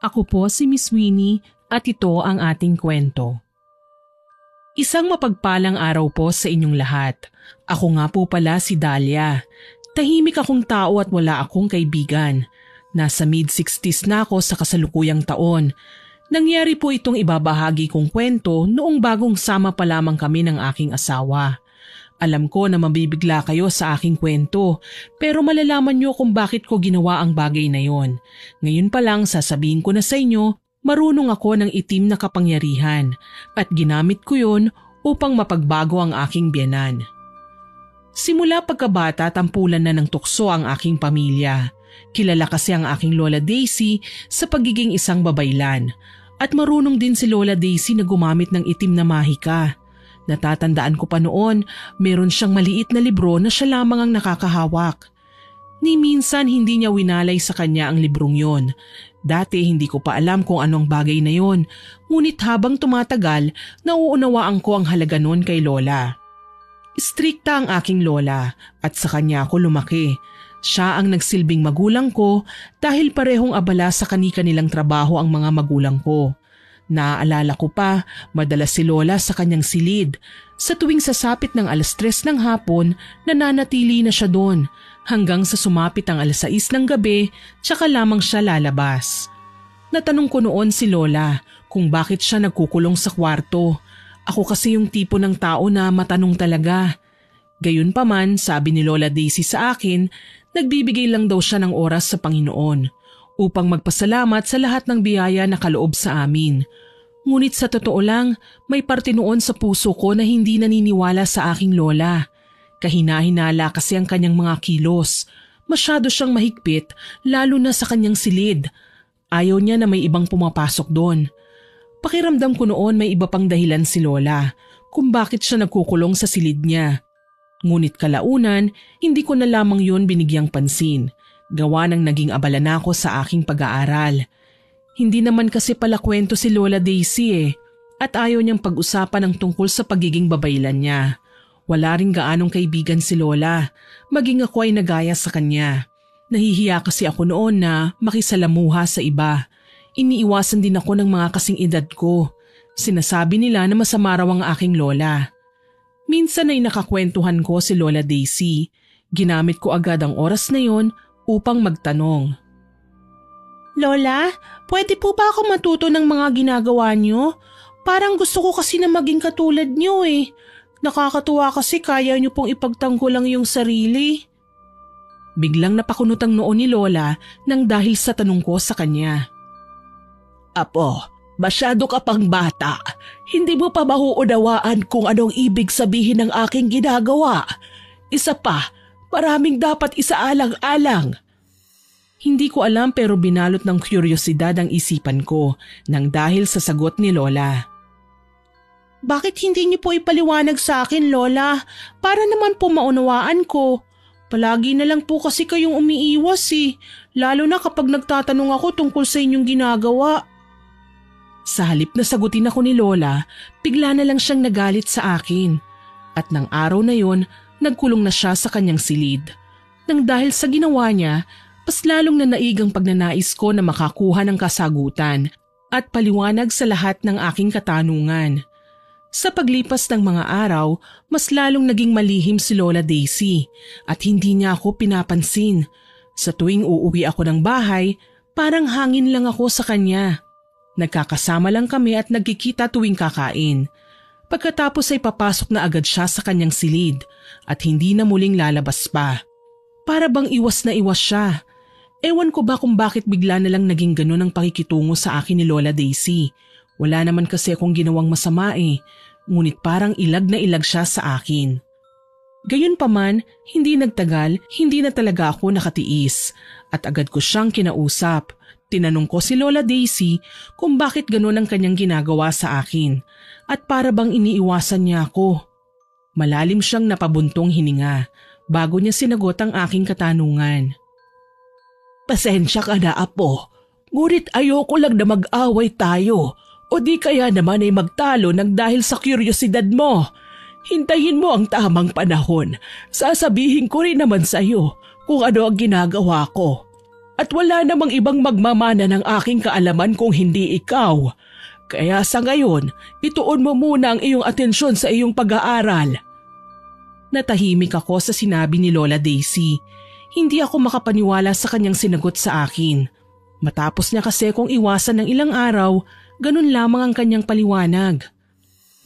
Ako po si Miss Winnie at ito ang ating kwento. Isang mapagpalang araw po sa inyong lahat. Ako nga po pala si Dahlia. Tahimik akong tao at wala akong kaibigan. Nasa mid-60s na ako sa kasalukuyang taon. Nangyari po itong ibabahagi kong kwento noong bagong sama pa lamang kami ng aking asawa. Alam ko na mabibigla kayo sa aking kwento, pero malalaman nyo kung bakit ko ginawa ang bagay na yon. Ngayon pa lang sasabihin ko na sa inyo, marunong ako ng itim na kapangyarihan at ginamit ko yon upang mapagbago ang aking biyenan. Simula pagkabata tampulan na ng tukso ang aking pamilya. Kilala kasi ang aking Lola Daisy sa pagiging isang babaylan at marunong din si Lola Daisy na gumamit ng itim na mahika. Natatandaan ko pa noon, meron siyang maliit na libro na siya lamang ang nakakahawak. Ni minsan hindi niya winalay sa kanya ang librong yon. Dati hindi ko pa alam kung anong bagay na yon, ngunit habang tumatagal, nauunawaan ko ang halaga noon kay Lola. Istrikta ang aking Lola at sa kanya ako lumaki. Siya ang nagsilbing magulang ko dahil parehong abala sa kani-kanilang trabaho ang mga magulang ko. Naaalala ko pa, madalas si Lola sa kanyang silid. Sa tuwing sasapit ng 3:00 ng hapon, nananatili na siya doon hanggang sa sumapit ang 6:00 ng gabi tsaka lamang siya lalabas. Natanong ko noon si Lola kung bakit siya nagkukulong sa kwarto. Ako kasi yung tipo ng tao na matanong talaga. Gayunpaman, sabi ni Lola Daisy sa akin, nagbibigay lang daw siya ng oras sa Panginoon upang magpasalamat sa lahat ng biyaya na kaloob sa amin. Ngunit sa totoo lang, may parte noon sa puso ko na hindi naniniwala sa aking lola. Kahina-hinala kasi ang kanyang mga kilos. Masyado siyang mahigpit, lalo na sa kanyang silid. Ayaw niya na may ibang pumapasok doon. Pakiramdam ko noon may iba pang dahilan si Lola kung bakit siya nagkukulong sa silid niya. Ngunit kalaunan, hindi ko na lamang yun binigyang pansin. Gawa ng naging abala na ako sa aking pag-aaral. Hindi naman kasi pala kwento si Lola Daisy at ayaw niyang pag-usapan ang tungkol sa pagiging babaylan niya. Wala ring gaanong kaibigan si Lola, maging ako ay nagaya sa kanya. Nahihiya kasi ako noon na makisalamuha sa iba. Iniiwasan din ako ng mga kasing edad ko. Sinasabi nila na masama raw ang aking lola. Minsan ay nakakwentuhan ko si Lola Daisy. Ginamit ko agad ang oras na yon upang magtanong. Lola, pwede po ba ako matuto ng mga ginagawa niyo? Parang gusto ko kasi na maging katulad niyo eh. Nakakatuwa kasi kaya niyo pong ipagtanggol lang yung sarili. Biglang napakunot ang noo ni Lola nang dahil sa tanong ko sa kanya. Apo, masyado ka pang bata. Hindi mo pa mahuunawaan kung anong ibig sabihin ng aking ginagawa. Isa pa, maraming dapat isaalang-alang. Hindi ko alam pero binalot ng kuryosidad ang isipan ko nang dahil sa sagot ni Lola. Bakit hindi niyo po ipaliwanag sa akin, Lola? Para naman po maunawaan ko. Palagi na lang po kasi kayong umiiwas lalo na kapag nagtatanong ako tungkol sa inyong ginagawa. Sa halip na sagutin ako ni Lola, bigla na lang siyang nagalit sa akin. At nang araw na yon, nagkulong na siya sa kanyang silid. Nang dahil sa ginawa niya, mas lalong nanaig ang pagnanais ko na makakuha ng kasagutan at paliwanag sa lahat ng aking katanungan. Sa paglipas ng mga araw, mas lalong naging malihim si Lola Daisy at hindi niya ako pinapansin. Sa tuwing uuwi ako ng bahay, parang hangin lang ako sa kanya. Nagkakasama lang kami at nagkikita tuwing kakain. Pagkatapos ay papasok na agad siya sa kanyang silid at hindi na muling lalabas pa. Para bang iwas na iwas siya. Ewan ko ba kung bakit bigla na lang naging ganun ang pakikitungo sa akin ni Lola Daisy. Wala naman kasi akong ginawang masama ngunit parang ilag na ilag siya sa akin. Gayunpaman, hindi nagtagal, hindi na talaga ako nakatiis at agad ko siyang kinausap. Tinanong ko si Lola Daisy kung bakit ganun ang kanyang ginagawa sa akin at para bang iniiwasan niya ako. Malalim siyang napabuntong hininga bago niya sinagot ang aking katanungan. Pasensya ka na, Apo. Ngunit ayoko lang na mag-away tayo o di kaya naman ay magtalo nang dahil sa kuryosidad mo. Hintayin mo ang tamang panahon. Sasabihin ko rin naman sa iyo kung ano ang ginagawa ko. at wala namang ibang magmamana ng aking kaalaman kung hindi ikaw. Kaya sa ngayon, ituon mo muna ang iyong atensyon sa iyong pag-aaral. Natahimik ako sa sinabi ni Lola Daisy. Hindi ako makapaniwala sa kanyang sinagot sa akin. Matapos niya kasi kung iwasan ng ilang araw, ganun lamang ang kanyang paliwanag.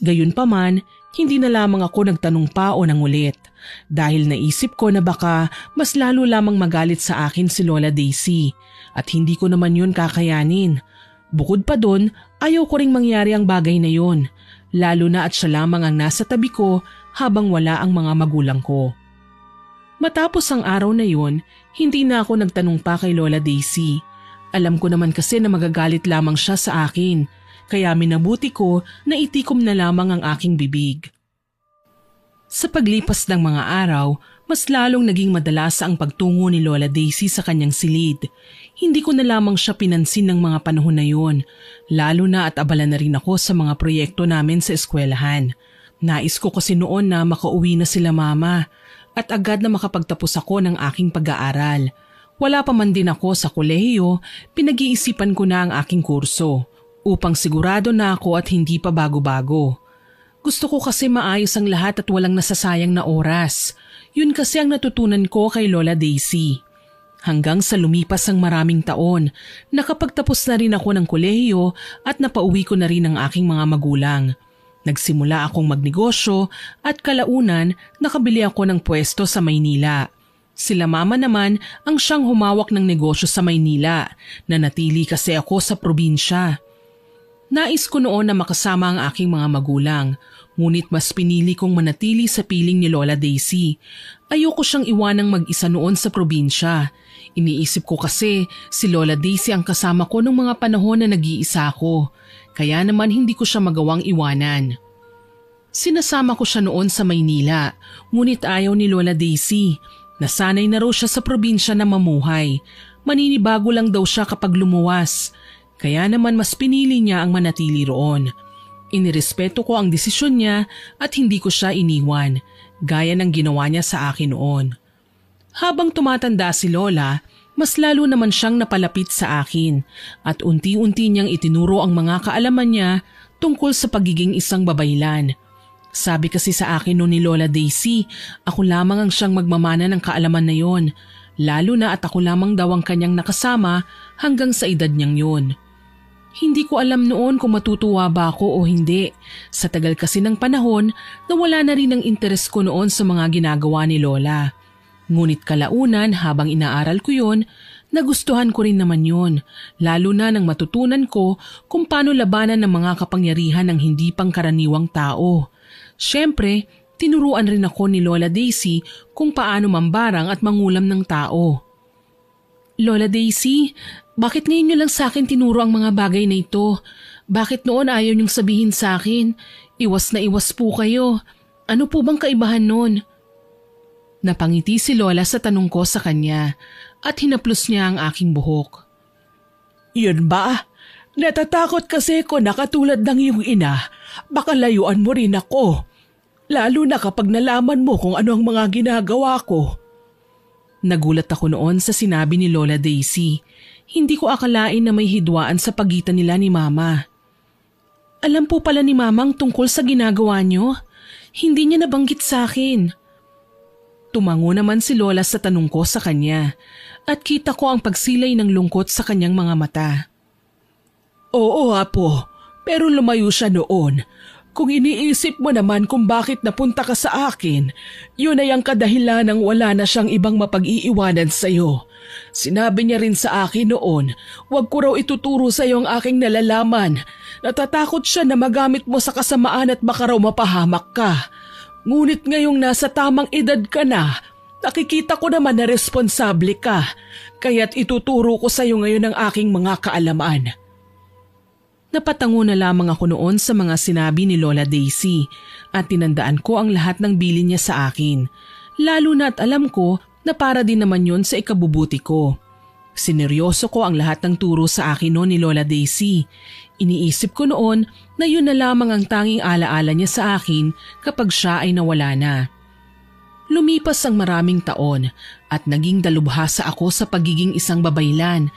Gayunpaman, hindi na lamang ako nagtanong pa o nangulit dahil naisip ko na baka mas lalo lamang magalit sa akin si Lola Daisy at hindi ko naman yun kakayanin. Bukod pa dun, ayaw ko ring mangyari ang bagay na yun, lalo na at siya lamang ang nasa tabi ko habang wala ang mga magulang ko. Matapos ang araw na yun, hindi na ako nagtanong pa kay Lola Daisy. Alam ko naman kasi na magagalit lamang siya sa akin, kaya minabuti ko na itikom na lamang ang aking bibig. Sa paglipas ng mga araw, mas lalong naging madalas ang pagtungo ni Lola Daisy sa kanyang silid. Hindi ko na lamang siya pinansin ng mga panahon na yun, lalo na at abala na rin ako sa mga proyekto namin sa eskwelahan. Nais ko kasi noon na makauwi na sila mama at agad na makapagtapos ako ng aking pag-aaral. Wala pa man din ako sa kolehiyo, pinag-iisipan ko na ang aking kurso upang sigurado na ako at hindi pa bago-bago. Gusto ko kasi maayos ang lahat at walang nasasayang na oras. Yun kasi ang natutunan ko kay Lola Daisy. Hanggang sa lumipas ang maraming taon, nakapagtapos na rin ako ng kolehiyo at napauwi ko na rin ang aking mga magulang. Nagsimula akong magnegosyo at kalaunan nakabili ako ng pwesto sa Maynila. Sila mama naman ang siyang humawak ng negosyo sa Maynila, na natili kasi ako sa probinsya. Nais ko noon na makasama ang aking mga magulang, ngunit mas pinili kong manatili sa piling ni Lola Daisy. Ayoko siyang iwanang mag-isa noon sa probinsya. Iniisip ko kasi si Lola Daisy ang kasama ko nung mga panahon na nag-iisa ako, kaya naman hindi ko siya magawang iwanan. Sinasama ko siya noon sa Maynila, ngunit ayaw ni Lola Daisy. Nasanay na raw siya sa probinsya na mamuhay. Maninibago lang daw siya kapag lumuwas. Kaya naman mas pinili niya ang manatili roon. Inirespeto ko ang desisyon niya at hindi ko siya iniwan, gaya ng ginawa niya sa akin noon. Habang tumatanda si Lola, mas lalo naman siyang napalapit sa akin at unti-unti niyang itinuro ang mga kaalaman niya tungkol sa pagiging isang babaylan. Sabi kasi sa akin noon ni Lola Daisy, ako lamang ang siyang magmamana ng kaalaman na yon, lalo na at ako lamang daw ang kanyang nakasama hanggang sa edad niyang yun. Hindi ko alam noon kung matutuwa ba ako o hindi. Sa tagal kasi ng panahon, nawala na rin ang interes ko noon sa mga ginagawa ni Lola. Ngunit kalaunan habang inaaral ko yun, nagustuhan ko rin naman yun, lalo na nang matutunan ko kung paano labanan ng mga kapangyarihan ng hindi pangkaraniwang tao. Siyempre, tinuruan rin ako ni Lola Daisy kung paano mambarang at mangulam ng tao. Lola Daisy, bakit ngayon niyo lang sa akin tinuro ang mga bagay na ito? Bakit noon ayaw niyong sabihin sa akin? Iwas na iwas po kayo. Ano po bang kaibahan noon? Napangiti si Lola sa tanong ko sa kanya at hinaplos niya ang aking buhok. Yun ba? Natatakot kasi ko na katulad ng iyong ina, baka layuan mo rin ako. Lalo na kapag nalaman mo kung ano ang mga ginagawa ko. Nagulat ako noon sa sinabi ni Lola Daisy. Hindi ko akalain na may hidwaan sa pagitan nila ni Mama. Alam po pala ni Mamang tungkol sa ginagawa niyo? Hindi niya nabanggit sa akin. Tumango naman si Lola sa tanong ko sa kanya at kita ko ang pagsilay ng lungkot sa kanyang mga mata. Oo, Apo, pero lumayo siya noon. Kung iniisip mo naman kung bakit napunta ka sa akin, yun ay ang kadahilan ng wala na siyang ibang mapag-iiwanan sa'yo. Sinabi niya rin sa akin noon, huwag ko raw ituturo sa'yo ang aking nalalaman. Natatakot siya na magamit mo sa kasamaan at baka raw mapahamak ka. Ngunit ngayong nasa tamang edad ka na, nakikita ko naman na responsable ka, kaya't ituturo ko sa'yo ngayon ang aking mga kaalaman. Napatango na lamang ako noon sa mga sinabi ni Lola Daisy at tinandaan ko ang lahat ng bilin niya sa akin, lalo na at alam ko na para din naman yon sa ikabubuti ko. Sineryoso ko ang lahat ng turo sa akin noon ni Lola Daisy. Iniisip ko noon na yun na lamang ang tanging alaala niya sa akin kapag siya ay nawala na. Lumipas ang maraming taon at naging dalubhasa ako sa pagiging isang babaylan.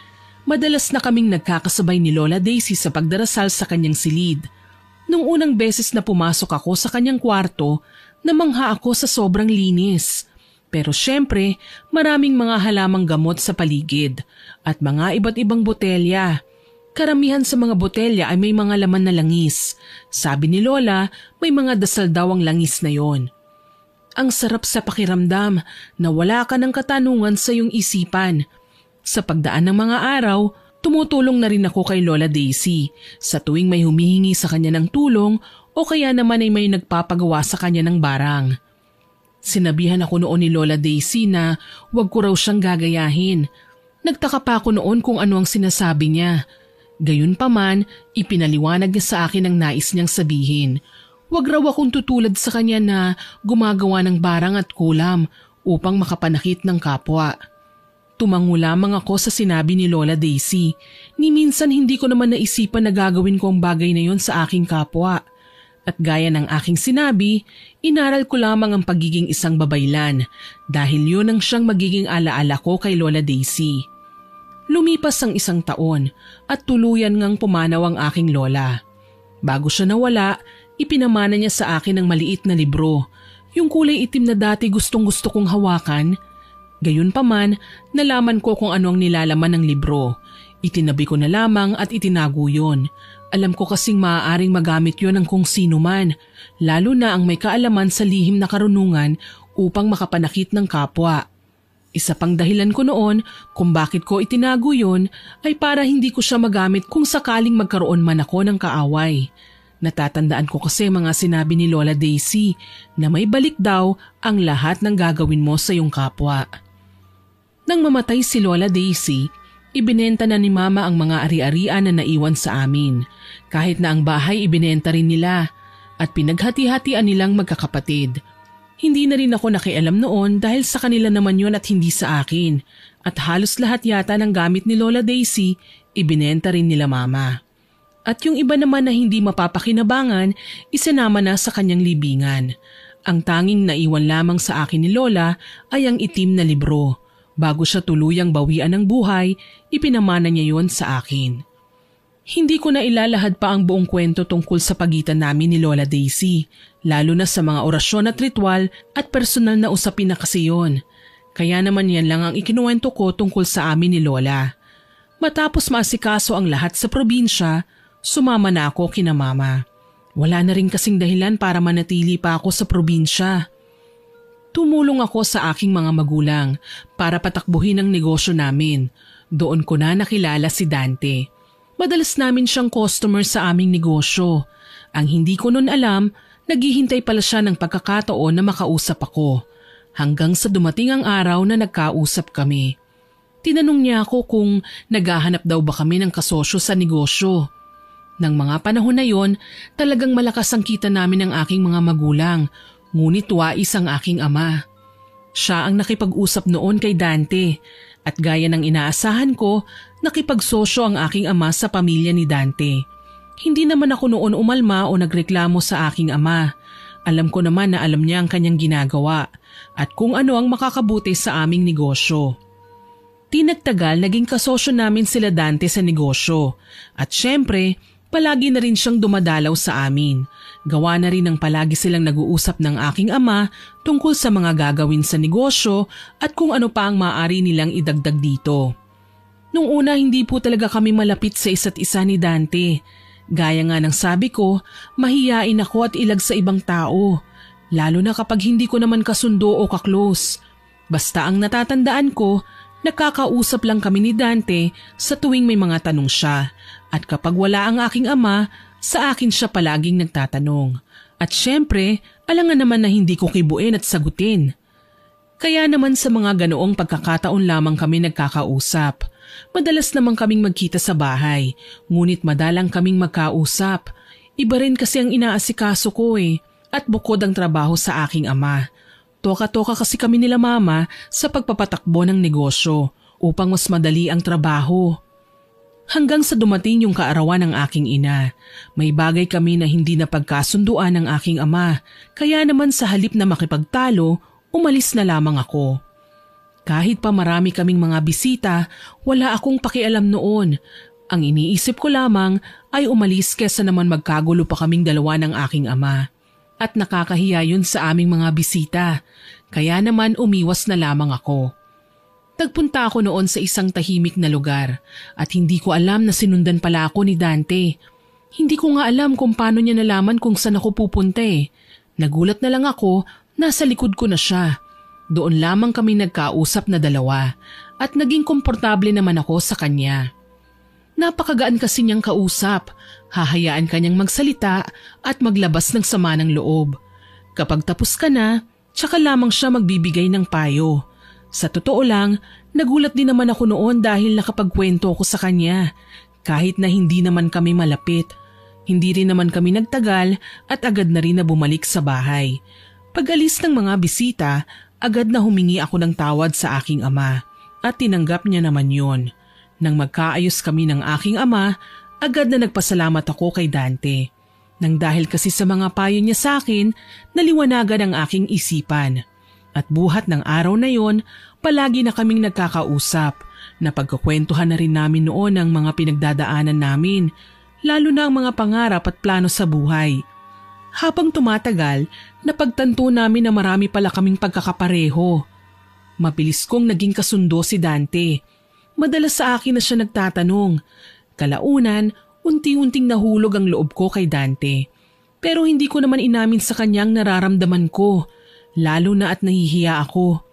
Madalas na kaming nagkakasabay ni Lola Daisy sa pagdarasal sa kanyang silid. Nung unang beses na pumasok ako sa kanyang kwarto, namangha ako sa sobrang linis. Pero syempre, maraming mga halamang gamot sa paligid at mga iba't ibang botelya. Karamihan sa mga botelya ay may mga laman na langis. Sabi ni Lola, may mga dasal daw ang langis na yon. Ang sarap sa pakiramdam na wala ka ng katanungan sa iyong isipan. Sa pagdaan ng mga araw, tumutulong na rin ako kay Lola Daisy sa tuwing may humihingi sa kanya ng tulong o kaya naman ay may nagpapagawa sa kanya ng barang. Sinabihan ako noon ni Lola Daisy na huwag ko raw siyang gagayahin. Nagtaka pa ako noon kung ano ang sinasabi niya. Gayunpaman, ipinaliwanag niya sa akin ang nais niyang sabihin. Huwag raw akong tutulad sa kanya na gumagawa ng barang at kulam upang makapanakit ng kapwa. Tumango lamang ako sa sinabi ni Lola Daisy. Ni minsan hindi ko naman naisipan na gagawin ko ang bagay na yon sa aking kapwa. At gaya ng aking sinabi, inaral ko lamang ang pagiging isang babaylan dahil yun ang siyang magiging alaala ko kay Lola Daisy. Lumipas ang 1 taon at tuluyan ngang pumanaw ang aking lola. Bago siya nawala, ipinamana niya sa akin ang maliit na libro, yung kulay itim na dati gustong-gusto kong hawakan. Gayunpaman, nalaman ko kung ano ang nilalaman ng libro. Itinabi ko na lamang at itinago yun. Alam ko kasing maaaring magamit yon ng kung sino man, lalo na ang may kaalaman sa lihim na karunungan upang makapanakit ng kapwa. Isa pang dahilan ko noon kung bakit ko itinago yon ay para hindi ko siya magamit kung sakaling magkaroon man ako ng kaaway. Natatandaan ko kasi mga sinabi ni Lola Daisy na may balik daw ang lahat ng gagawin mo sa iyong kapwa. Nang mamatay si Lola Daisy, ibinenta na ni Mama ang mga ari-arian na naiwan sa amin. Kahit na ang bahay ibinenta rin nila at pinaghati-hatian nilang magkakapatid. Hindi na rin ako nakialam noon dahil sa kanila naman yon at hindi sa akin. At halos lahat yata ng gamit ni Lola Daisy, ibinenta rin nila Mama. At yung iba naman na hindi mapapakinabangan, isinama na sa kanyang libingan. Ang tanging naiwan lamang sa akin ni Lola ay ang itim na libro. Bago siya tuluyang bawian ng buhay, ipinamana niya yon sa akin. Hindi ko na ilalahad pa ang buong kwento tungkol sa pagitan namin ni Lola Daisy, lalo na sa mga orasyon at ritual at personal na usapin na kasi yon. Kaya naman yan lang ang ikinuwento ko tungkol sa amin ni Lola. Matapos maasikaso ang lahat sa probinsya, sumama na ako kina Mama. Wala na rin kasing dahilan para manatili pa ako sa probinsya. Tumulong ako sa aking mga magulang para patakbuhin ang negosyo namin. Doon ko na nakilala si Dante. Madalas namin siyang customer sa aming negosyo. Ang hindi ko noon alam, naghihintay pala siya ng pagkakataon na makausap ako. Hanggang sa dumating ang araw na nagkausap kami. Tinanong niya ako kung naghahanap daw ba kami ng kasosyo sa negosyo. Nang mga panahon na yon, talagang malakas ang kita namin ng aking mga magulang, ngunit wais ang aking ama. Siya ang nakipag-usap noon kay Dante at gaya ng inaasahan ko, nakipagsosyo ang aking ama sa pamilya ni Dante. Hindi naman ako noon umalma o nagreklamo sa aking ama. Alam ko naman na alam niya ang kanyang ginagawa at kung ano ang makakabuti sa aming negosyo. Di nagtagal naging kasosyo namin sila Dante sa negosyo at syempre palagi na rin siyang dumadalaw sa amin. Gawa na rin ng palagi silang nag-uusap ng aking ama tungkol sa mga gagawin sa negosyo at kung ano pa ang maaari nilang idagdag dito. Nung una hindi po talaga kami malapit sa isa't isa ni Dante. Gaya nga ng sabi ko, mahiyain ako at ilag sa ibang tao. Lalo na kapag hindi ko naman kasundo o kaklose. Basta ang natatandaan ko, nakakausap lang kami ni Dante sa tuwing may mga tanong siya. At kapag wala ang aking ama, sa akin siya palaging nagtatanong. At syempre, alangan naman na hindi ko kibuin at sagutin. Kaya naman sa mga ganoong pagkakataon lamang kami nagkakausap. Madalas naman kaming magkita sa bahay, ngunit madalang kaming magkausap. Iba rin kasi ang inaasikaso ko at bukod ang trabaho sa aking ama. Toka-toka kasi kami nila Mama sa pagpapatakbo ng negosyo upang mas madali ang trabaho. Hanggang sa dumating yung kaarawan ng aking ina. May bagay kami na hindi napagkasunduan ng aking ama, kaya naman sa halip na makipagtalo, umalis na lamang ako. Kahit pa marami kaming mga bisita, wala akong pakialam noon. Ang iniisip ko lamang ay umalis kesa naman magkagulo pa kaming dalawa ng aking ama. At nakakahiya yun sa aming mga bisita, kaya naman umiwas na lamang ako. Nagpunta ako noon sa isang tahimik na lugar at hindi ko alam na sinundan pala ako ni Dante. Hindi ko nga alam kung paano niya nalaman kung saan ako pupunta eh. Nagulat na lang ako, nasa likod ko na siya. Doon lamang kami nagkausap na dalawa at naging komportable naman ako sa kanya. Napakagaan kasi niyang kausap, hahayaan kanyang magsalita at maglabas ng sama ng loob. Kapag tapos ka na, tsaka lamang siya magbibigay ng payo. Sa totoo lang, nagulat din naman ako noon dahil nakapagkwento ako sa kanya. Kahit na hindi naman kami malapit, hindi rin naman kami nagtagal at agad na rin na bumalik sa bahay. Pag-alis ng mga bisita, agad na humingi ako ng tawad sa aking ama at tinanggap niya naman yon. Nang magkaayos kami ng aking ama, agad na nagpasalamat ako kay Dante. Nang dahil kasi sa mga payo niya sa akin, naliwanagan ang aking isipan. At buhat ng araw na yon, palagi na kaming nagkakausap. Napagkakwentuhan na rin namin noon ang mga pinagdadaanan namin, lalo na ang mga pangarap at plano sa buhay. Habang tumatagal, napagtanto namin na marami pala kaming pagkakapareho. Mabilis kong naging kasundo si Dante. Madalas sa akin na siya nagtatanong. Kalaunan, unti-unting nahulog ang loob ko kay Dante. Pero hindi ko naman inamin sa kanyang nararamdaman ko, lalo na at nahihiya ako.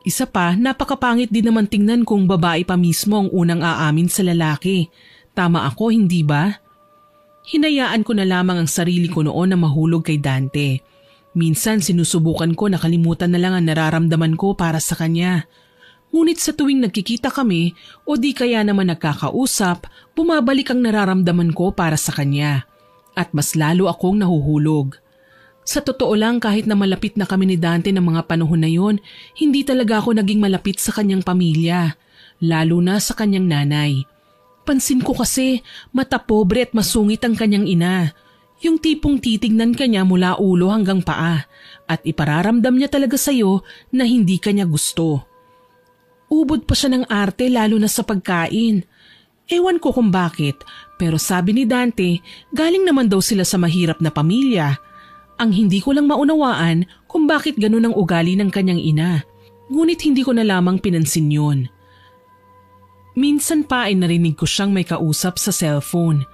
Isa pa, napakapangit din naman tingnan kung babae pa mismo ang unang aamin sa lalaki. Tama ako, hindi ba? Hinayaan ko na lamang ang sarili ko noon na mahulog kay Dante. Minsan sinusubukan ko na kalimutan na lang ang nararamdaman ko para sa kanya. Ngunit sa tuwing nagkikita kami o di kaya naman nagkakausap, bumabalik ang nararamdaman ko para sa kanya. At mas lalo akong nahuhulog. Sa totoo lang, kahit na malapit na kami ni Dante ng mga panahon na yon, hindi talaga ako naging malapit sa kanyang pamilya, lalo na sa kanyang nanay. Pansin ko kasi mata pobre at masungit ang kanyang ina. Yung tipong titignan ka niya mula ulo hanggang paa at ipararamdam niya talaga sa'yo na hindi ka niya gusto. Ubod pa siya ng arte lalo na sa pagkain. Ewan ko kung bakit, pero sabi ni Dante, galing naman daw sila sa mahirap na pamilya. Ang hindi ko lang maunawaan kung bakit ganun ang ugali ng kanyang ina. Ngunit hindi ko na lamang pinansin yun. Minsan pa ay narinig ko siyang may kausap sa cellphone.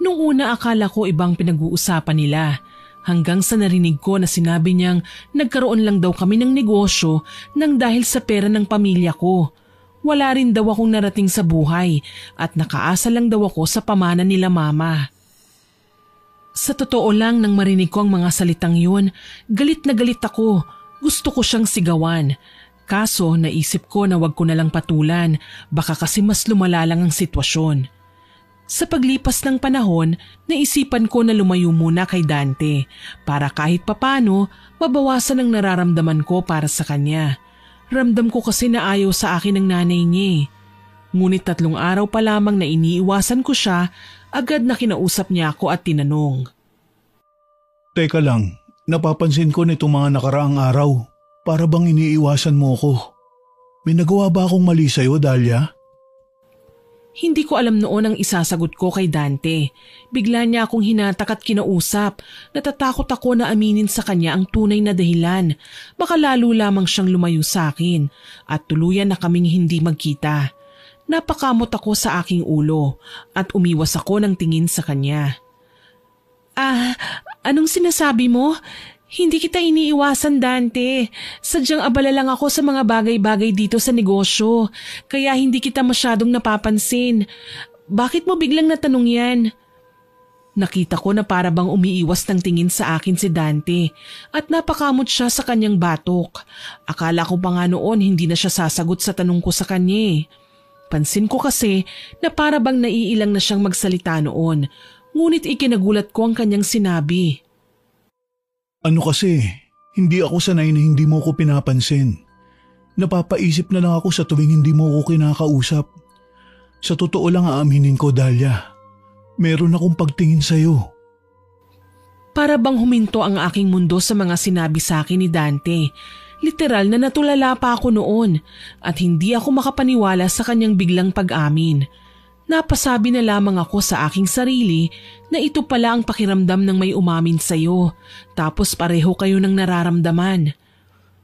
Nung una akala ko ibang pinag-uusapan nila. Hanggang sa narinig ko na sinabi niyang nagkaroon lang daw kami ng negosyo nang dahil sa pera ng pamilya ko. Wala rin daw akong narating sa buhay at nakaasa lang daw ako sa pamana nila mama. Sa totoo lang nang marinig ko ang mga salitang yun, galit na galit ako. Gusto ko siyang sigawan. Kaso naisip ko na wag ko na lang patulan, baka kasi mas lumala lang ang sitwasyon. Sa paglipas ng panahon, naisipan ko na lumayo muna kay Dante para kahit papano mabawasan ang nararamdaman ko para sa kanya. Ramdam ko kasi na ayaw sa akin ng nanay niya. Ngunit 3 araw pa lamang na iniiwasan ko siya, agad na kinausap niya ako at tinanong. Teka lang, napapansin ko nitong mga nakaraang araw. Para bang iniiwasan mo ko? May nagawa ba akong mali sa'yo, Dahlia? Hindi ko alam noon ang isasagot ko kay Dante. Bigla niya akong hinatak at kinausap. Natatakot ako na aminin sa kanya ang tunay na dahilan. Baka lalo lamang siyang lumayo sa akin at tuluyan na kaming hindi magkita. Napakamot ako sa aking ulo at umiwas ako ng tingin sa kanya. Anong sinasabi mo? Hindi kita iniiwasan, Dante. Sadyang abala lang ako sa mga bagay-bagay dito sa negosyo, kaya hindi kita masyadong napapansin. Bakit mo biglang natanong yan? Nakita ko na para bang umiiwas ng tingin sa akin si Dante at napakamot siya sa kanyang batok. Akala ko pa nga noon hindi na siya sasagot sa tanong ko sa kanya. Pansin ko kasi na para bang naiilang na siyang magsalita noon, ngunit ikinagulat ko ang kanyang sinabi. Ano kasi, hindi ako sanay na hindi mo ko pinapansin. Napapaisip na lang ako sa tuwing hindi mo ko kinakausap. Sa totoo lang aaminin ko, Dahlia, meron akong pagtingin sa'yo. Para bang huminto ang aking mundo sa mga sinabi sa akin ni Dante. Literal na natulala pa ako noon at hindi ako makapaniwala sa kanyang biglang pag-amin. Napasabi na lamang ako sa aking sarili na ito pala ang pakiramdam ng may umamin sa'yo, tapos pareho kayo ng nararamdaman.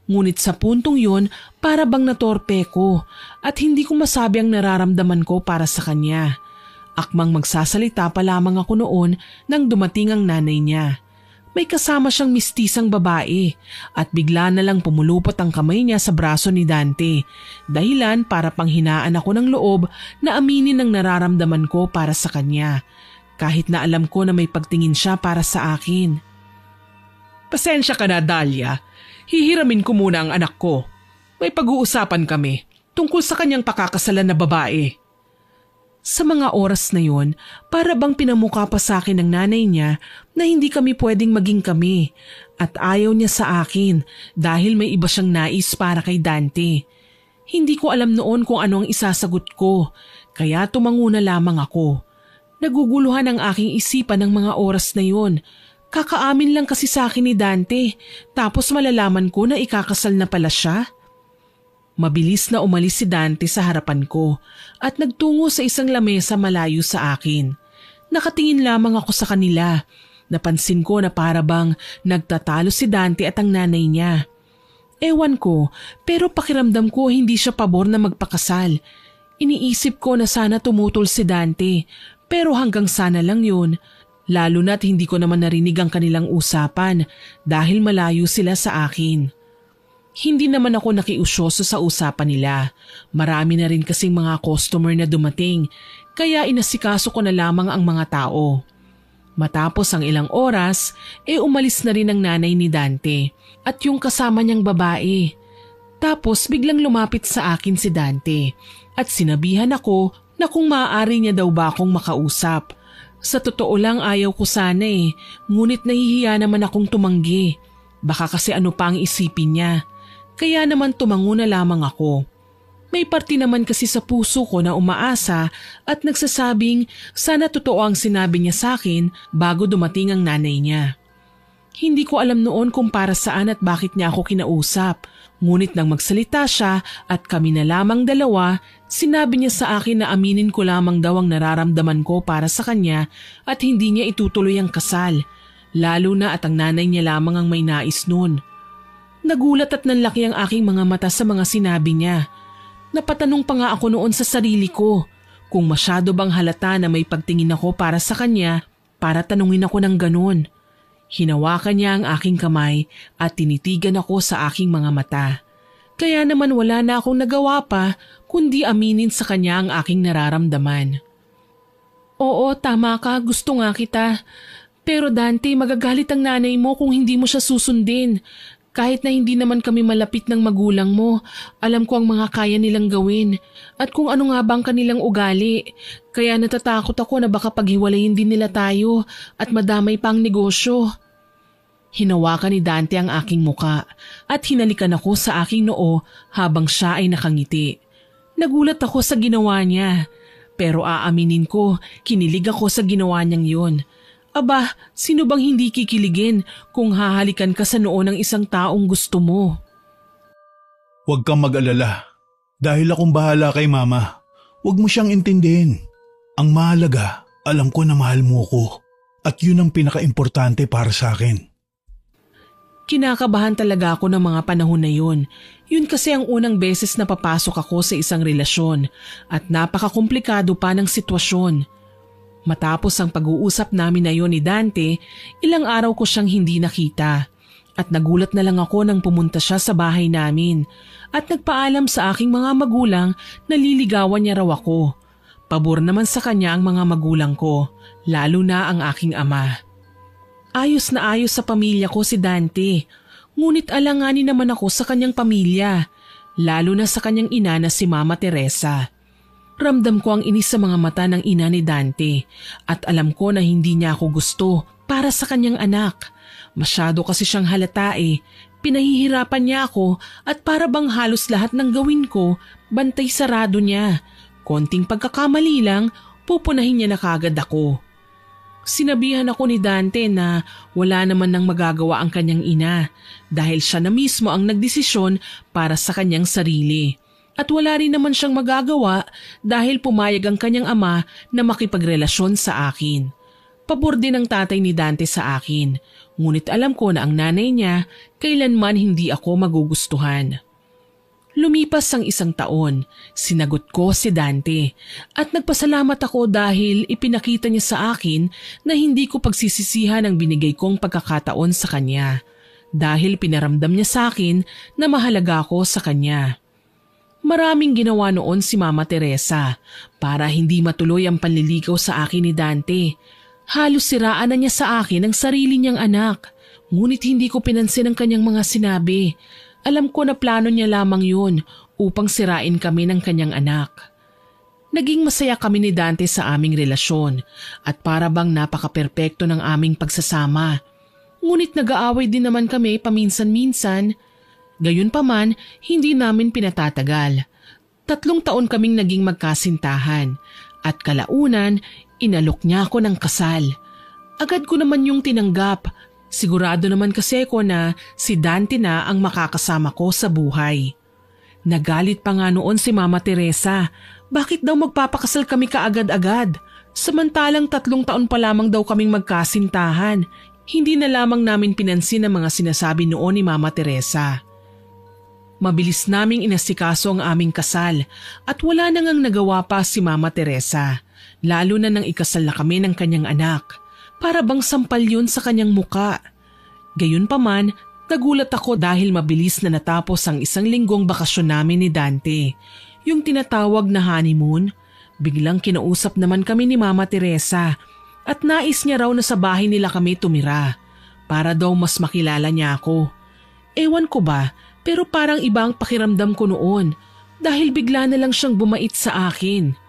Ngunit sa puntong yon, para bang natorpe ko at hindi ko masabi ang nararamdaman ko para sa kanya. Akmang magsasalita pa lamang ako noon nang dumating ang nanay niya. May kasama siyang mistisang babae at bigla na lang pumulupot ang kamay niya sa braso ni Dante, dahilan para panghinaan ako ng loob na aminin ang nararamdaman ko para sa kanya, kahit na alam ko na may pagtingin siya para sa akin. Pasensya ka na, Dahlia. Hihiramin ko muna ang anak ko. May pag-uusapan kami tungkol sa kanyang pakakasalan na babae. Sa mga oras na yon, para bang pinamukha pa sa akin ng nanay niya na hindi kami pwedeng maging kami at ayaw niya sa akin dahil may iba siyang nais para kay Dante. Hindi ko alam noon kung ano ang isasagot ko, kaya tumango na lamang ako. Naguguluhan ang aking isipan ng mga oras na yon. Kakaamin lang kasi sa akin ni Dante, tapos malalaman ko na ikakasal na pala siya. Mabilis na umalis si Dante sa harapan ko at nagtungo sa isang lamesa malayo sa akin. Nakatingin lamang ako sa kanila. Napansin ko na para bang nagtatalo si Dante at ang nanay niya. Ewan ko, pero pakiramdam ko hindi siya pabor na magpakasal. Iniisip ko na sana tumutol si Dante, pero hanggang sana lang yun. Lalo na't hindi ko naman narinig ang kanilang usapan dahil malayo sila sa akin. Hindi naman ako nakiusyoso sa usapan nila. Marami na rin kasing mga customer na dumating, kaya inasikaso ko na lamang ang mga tao. Matapos ang ilang oras, umalis na rin ang nanay ni Dante at yung kasama niyang babae. Tapos biglang lumapit sa akin si Dante at sinabihan ako na kung maaari niya daw ba akong makausap. Sa totoo lang ayaw ko sana ngunit nahihiya naman akong tumanggi. Baka kasi ano pa ang isipin niya. Kaya naman tumango na lamang ako. May parte naman kasi sa puso ko na umaasa at nagsasabing sana totoo ang sinabi niya sa akin bago dumating ang nanay niya. Hindi ko alam noon kung para saan at bakit niya ako kinausap. Ngunit nang magsalita siya at kami na lamang dalawa, sinabi niya sa akin na aminin ko lamang daw ang nararamdaman ko para sa kanya at hindi niya itutuloy ang kasal. Lalo na at ang nanay niya lamang ang may nais noon. Nagulat at nanlaki ang aking mga mata sa mga sinabi niya. Napatanong pa nga ako noon sa sarili ko kung masyado bang halata na may pagtingin ako para sa kanya para tanungin ako ng ganon. Hinawakan niya ang aking kamay at tinitigan ako sa aking mga mata. Kaya naman wala na akong nagawa pa kundi aminin sa kanya ang aking nararamdaman. Oo, tama ka, gusto nga kita. Pero Dante, magagalit ang nanay mo kung hindi mo siya susundin. Kahit na hindi naman kami malapit ng magulang mo, alam ko ang mga kaya nilang gawin at kung ano nga bang kanilang ugali. Kaya natatakot ako na baka paghiwalayin din nila tayo at madamay pa ang negosyo. Hinawakan ni Dante ang aking muka at hinalikan ako sa aking noo habang siya ay nakangiti. Nagulat ako sa ginawa niya, pero aaminin ko, kinilig ako sa ginawa niyang yun. Aba, sino bang hindi kikiligin kung hahalikan ka sa noo ng isang taong gusto mo? Huwag kang mag-alala. Dahil akong bahala kay mama. Huwag mo siyang intindihin. Ang mahalaga, alam ko na mahal mo ko. At yun ang pinaka-importante para sa akin. Kinakabahan talaga ako ng mga panahon na yun. Yun kasi ang unang beses na papasok ako sa isang relasyon at napakakomplikado pa ng sitwasyon. Matapos ang pag-uusap namin na yon ni Dante, ilang araw ko siyang hindi nakita at nagulat na lang ako nang pumunta siya sa bahay namin at nagpaalam sa aking mga magulang na liligawan niya raw ako. Pabor naman sa kanya ang mga magulang ko, lalo na ang aking ama. Ayos na ayos sa pamilya ko si Dante, ngunit alanganin naman ako sa kanyang pamilya, lalo na sa kanyang ina na si Mama Teresa. Ramdam ko ang inis sa mga mata ng ina ni Dante at alam ko na hindi niya ako gusto para sa kanyang anak. Masyado kasi siyang halata Pinahihirapan niya ako at para bang halos lahat ng gawin ko, bantay sarado niya. Konting pagkakamali lang, pupunahin niya na kagad ako. Sinabihan ako ni Dante na wala naman nang magagawa ang kanyang ina dahil siya na mismo ang nagdesisyon para sa kanyang sarili. At wala rin naman siyang magagawa dahil pumayag ang kanyang ama na makipagrelasyon sa akin. Pabor din ang tatay ni Dante sa akin, ngunit alam ko na ang nanay niya kailanman hindi ako magugustuhan. Lumipas ang 1 taon, sinagot ko si Dante at nagpasalamat ako dahil ipinakita niya sa akin na hindi ko pagsisisihan ang binigay kong pagkakataon sa kanya dahil pinaramdam niya sa akin na mahalaga ako sa kanya. Maraming ginawa noon si Mama Teresa para hindi matuloy ang panliligaw sa akin ni Dante. Halos siraan na niya sa akin ang sarili niyang anak, ngunit hindi ko pinansin ang kanyang mga sinabi. Alam ko na plano niya lamang yun upang sirain kami ng kanyang anak. Naging masaya kami ni Dante sa aming relasyon at para bang napaka-perpekto ng aming pagsasama. Ngunit nag-aaway din naman kami paminsan-minsan. Gayunpaman, hindi namin pinatatagal. 3 taon kaming naging magkasintahan at kalaunan, inalok niya ako ng kasal. Agad ko naman yung tinanggap. Sigurado naman kasi ako na si Dante na ang makakasama ko sa buhay. Nagalit pa nga noon si Mama Teresa. Bakit daw magpapakasal kami kaagad-agad? Samantalang 3 taon pa lamang daw kaming magkasintahan. Hindi na lamang namin pinansin ang mga sinasabi noon ni Mama Teresa. Mabilis naming inasikaso ang aming kasal at wala nang nagawa pa si Mama Teresa. Lalo na nang ikasal na kami ng kanyang anak. Para bang sampal yun sa kanyang muka. Gayunpaman, nagulat ako dahil mabilis na natapos ang 1 linggong bakasyon namin ni Dante. Yung tinatawag na honeymoon, biglang kinausap naman kami ni Mama Teresa at nais niya raw na sa bahay nila kami tumira para daw mas makilala niya ako. Ewan ko ba, pero parang iba ang pakiramdam ko noon dahil bigla na lang siyang bumait sa akin.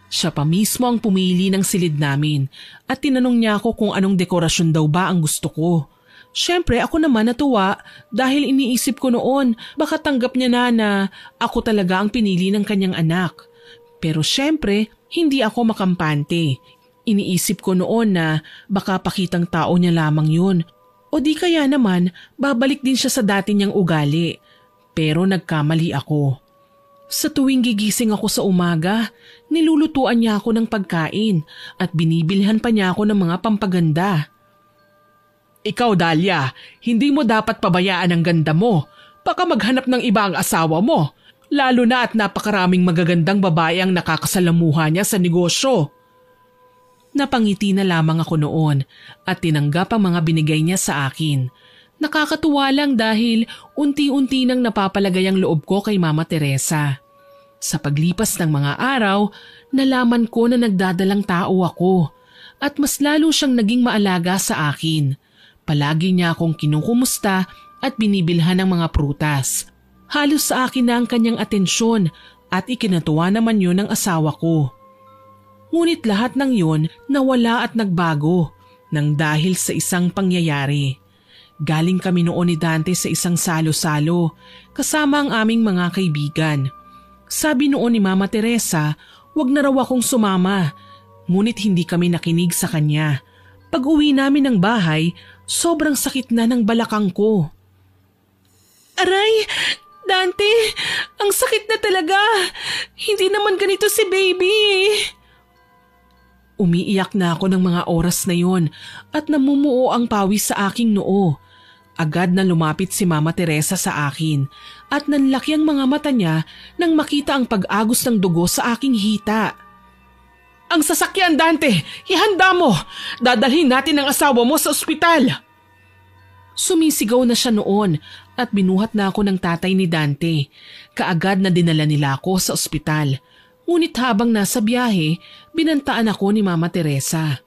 Siya pa mismo ang pumili ng silid namin at tinanong niya ako kung anong dekorasyon daw ba ang gusto ko. Siyempre ako naman natuwa dahil iniisip ko noon baka tanggap niya na ako talaga ang pinili ng kanyang anak. Pero siyempre hindi ako makampante. Iniisip ko noon na baka pakitang tao niya lamang yun o di kaya naman babalik din siya sa dati niyang ugali. Pero nagkamali ako. Sa tuwing gigising ako sa umaga, nilulutuan niya ako ng pagkain at binibilhan pa niya ako ng mga pampaganda. Ikaw, Dahlia, hindi mo dapat pabayaan ang ganda mo. Baka maghanap ng iba ang asawa mo, lalo na at napakaraming magagandang babae ang nakakasalamuha niya sa negosyo. Napangiti na lamang ako noon at tinanggap ang mga binigay niya sa akin. Nakakatuwa lang dahil unti-unti nang napapalagay ang loob ko kay Mama Teresa. Sa paglipas ng mga araw, nalaman ko na nagdadalang tao ako at mas lalo siyang naging maalaga sa akin. Palagi niya akong kinukumusta at binibilhan ng mga prutas. Halos sa akin na ang kanyang atensyon at ikinatuwa naman yun ng asawa ko. Ngunit lahat ng yun nawala at nagbago nang dahil sa isang pangyayari. Galing kami noon ni Dante sa isang salo-salo kasama ang aming mga kaibigan. Sabi noon ni Mama Teresa, wag na raw akong sumama, ngunit hindi kami nakinig sa kanya. Pag-uwi namin ng bahay, sobrang sakit na ng balakang ko. Aray, Dante, ang sakit na talaga. Hindi naman ganito si baby. Umiiyak na ako ng mga oras na yon at namumuo ang pawis sa aking noo. Agad na lumapit si Mama Teresa sa akin at nanlaki ang mga mata niya nang makita ang pag-agos ng dugo sa aking hita. Ang sasakyan, Dante! Ihanda mo! Dadalhin natin ang asawa mo sa ospital! Sumisigaw na siya noon at binuhat na ako ng tatay ni Dante. Kaagad na dinala nila ako sa ospital. Ngunit habang nasa biyahe, binantaan ako ni Mama Teresa.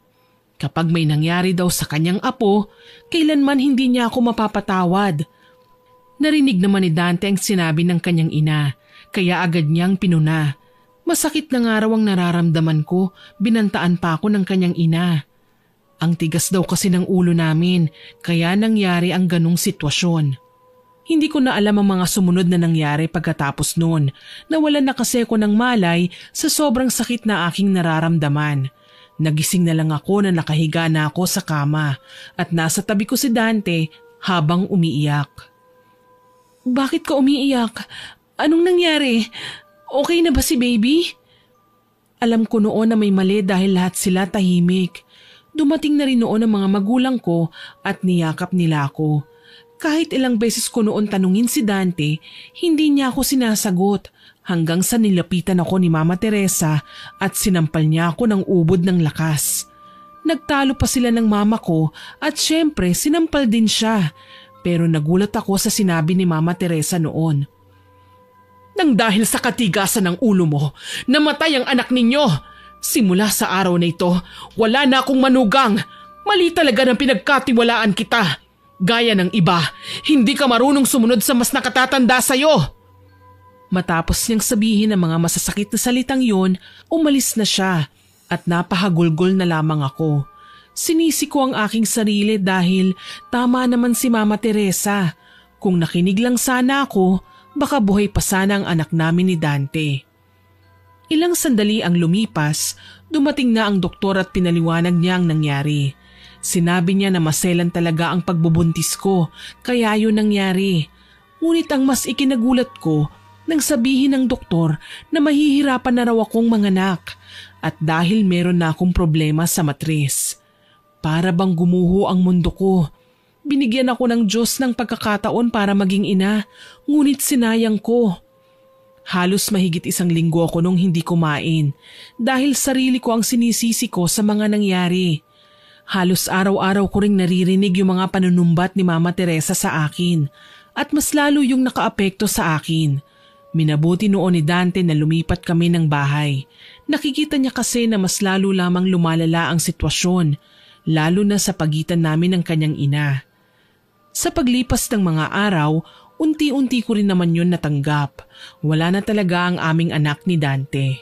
Kapag may nangyari daw sa kanyang apo, kailanman hindi niya ako mapapatawad. Narinig naman ni Dante ang sinabi ng kanyang ina, kaya agad niyang pinuna. Masakit na nga raw ang nararamdaman ko, binantaan pa ako ng kanyang ina. Ang tigas daw kasi ng ulo namin, kaya nangyari ang ganong sitwasyon. Hindi ko na alam ang mga sumunod na nangyari pagkatapos noon. Nawalan na kasi ako ng malay sa sobrang sakit na aking nararamdaman. Nagising na lang ako na nakahiga na ako sa kama at nasa tabi ko si Dante habang umiiyak. Bakit ka umiiyak? Anong nangyari? Okay na ba si baby? Alam ko noon na may mali dahil lahat sila tahimik. Dumating na rin noon ang mga magulang ko at niyakap nila ako. Kahit ilang beses ko noon tanungin si Dante, hindi niya ako sinasagot hanggang sa nilapitan ako ni Mama Teresa at sinampal niya ako ng ubod ng lakas. Nagtalo pa sila ng mama ko at syempre sinampal din siya. Pero nagulat ako sa sinabi ni Mama Teresa noon. Nang dahil sa katigasan ng ulo mo, namatay ang anak ninyo. Simula sa araw na ito, wala na akong manugang. Mali talaga ng pinagkatiwalaan kita. Gaya ng iba, hindi ka marunong sumunod sa mas nakatatanda sa'yo. Matapos niyang sabihin ang mga masasakit na salitang yun, umalis na siya at napahagulgol na lamang ako. Sinisi ko ang aking sarili dahil tama naman si Mama Teresa. Kung nakinig lang sana ako, baka buhay pa sana ang anak namin ni Dante. Ilang sandali ang lumipas, dumating na ang doktor at pinaliwanag niya ang nangyari. Sinabi niya na maselan talaga ang pagbubuntis ko, kaya yun nangyari. Ngunit ang mas ikinagulat ko nang sabihin ng doktor na mahihirapan na raw akong manganak at dahil meron na akong problema sa matris. Para bang gumuho ang mundo ko. Binigyan ako ng Diyos ng pagkakataon para maging ina, ngunit sinayang ko. Halos mahigit 1 linggo ako nung hindi kumain dahil sarili ko ang sinisisi ko sa mga nangyari. Halos araw-araw ko ring naririnig yung mga panunumbat ni Mama Teresa sa akin at mas lalo yung nakaapekto sa akin. Minabuti noon ni Dante na lumipat kami ng bahay. Nakikita niya kasi na mas lalo lamang lumalala ang sitwasyon, lalo na sa pagitan namin ng kanyang ina. Sa paglipas ng mga araw, unti-unti ko rin naman yun natanggap. Wala na talaga ang aming anak ni Dante.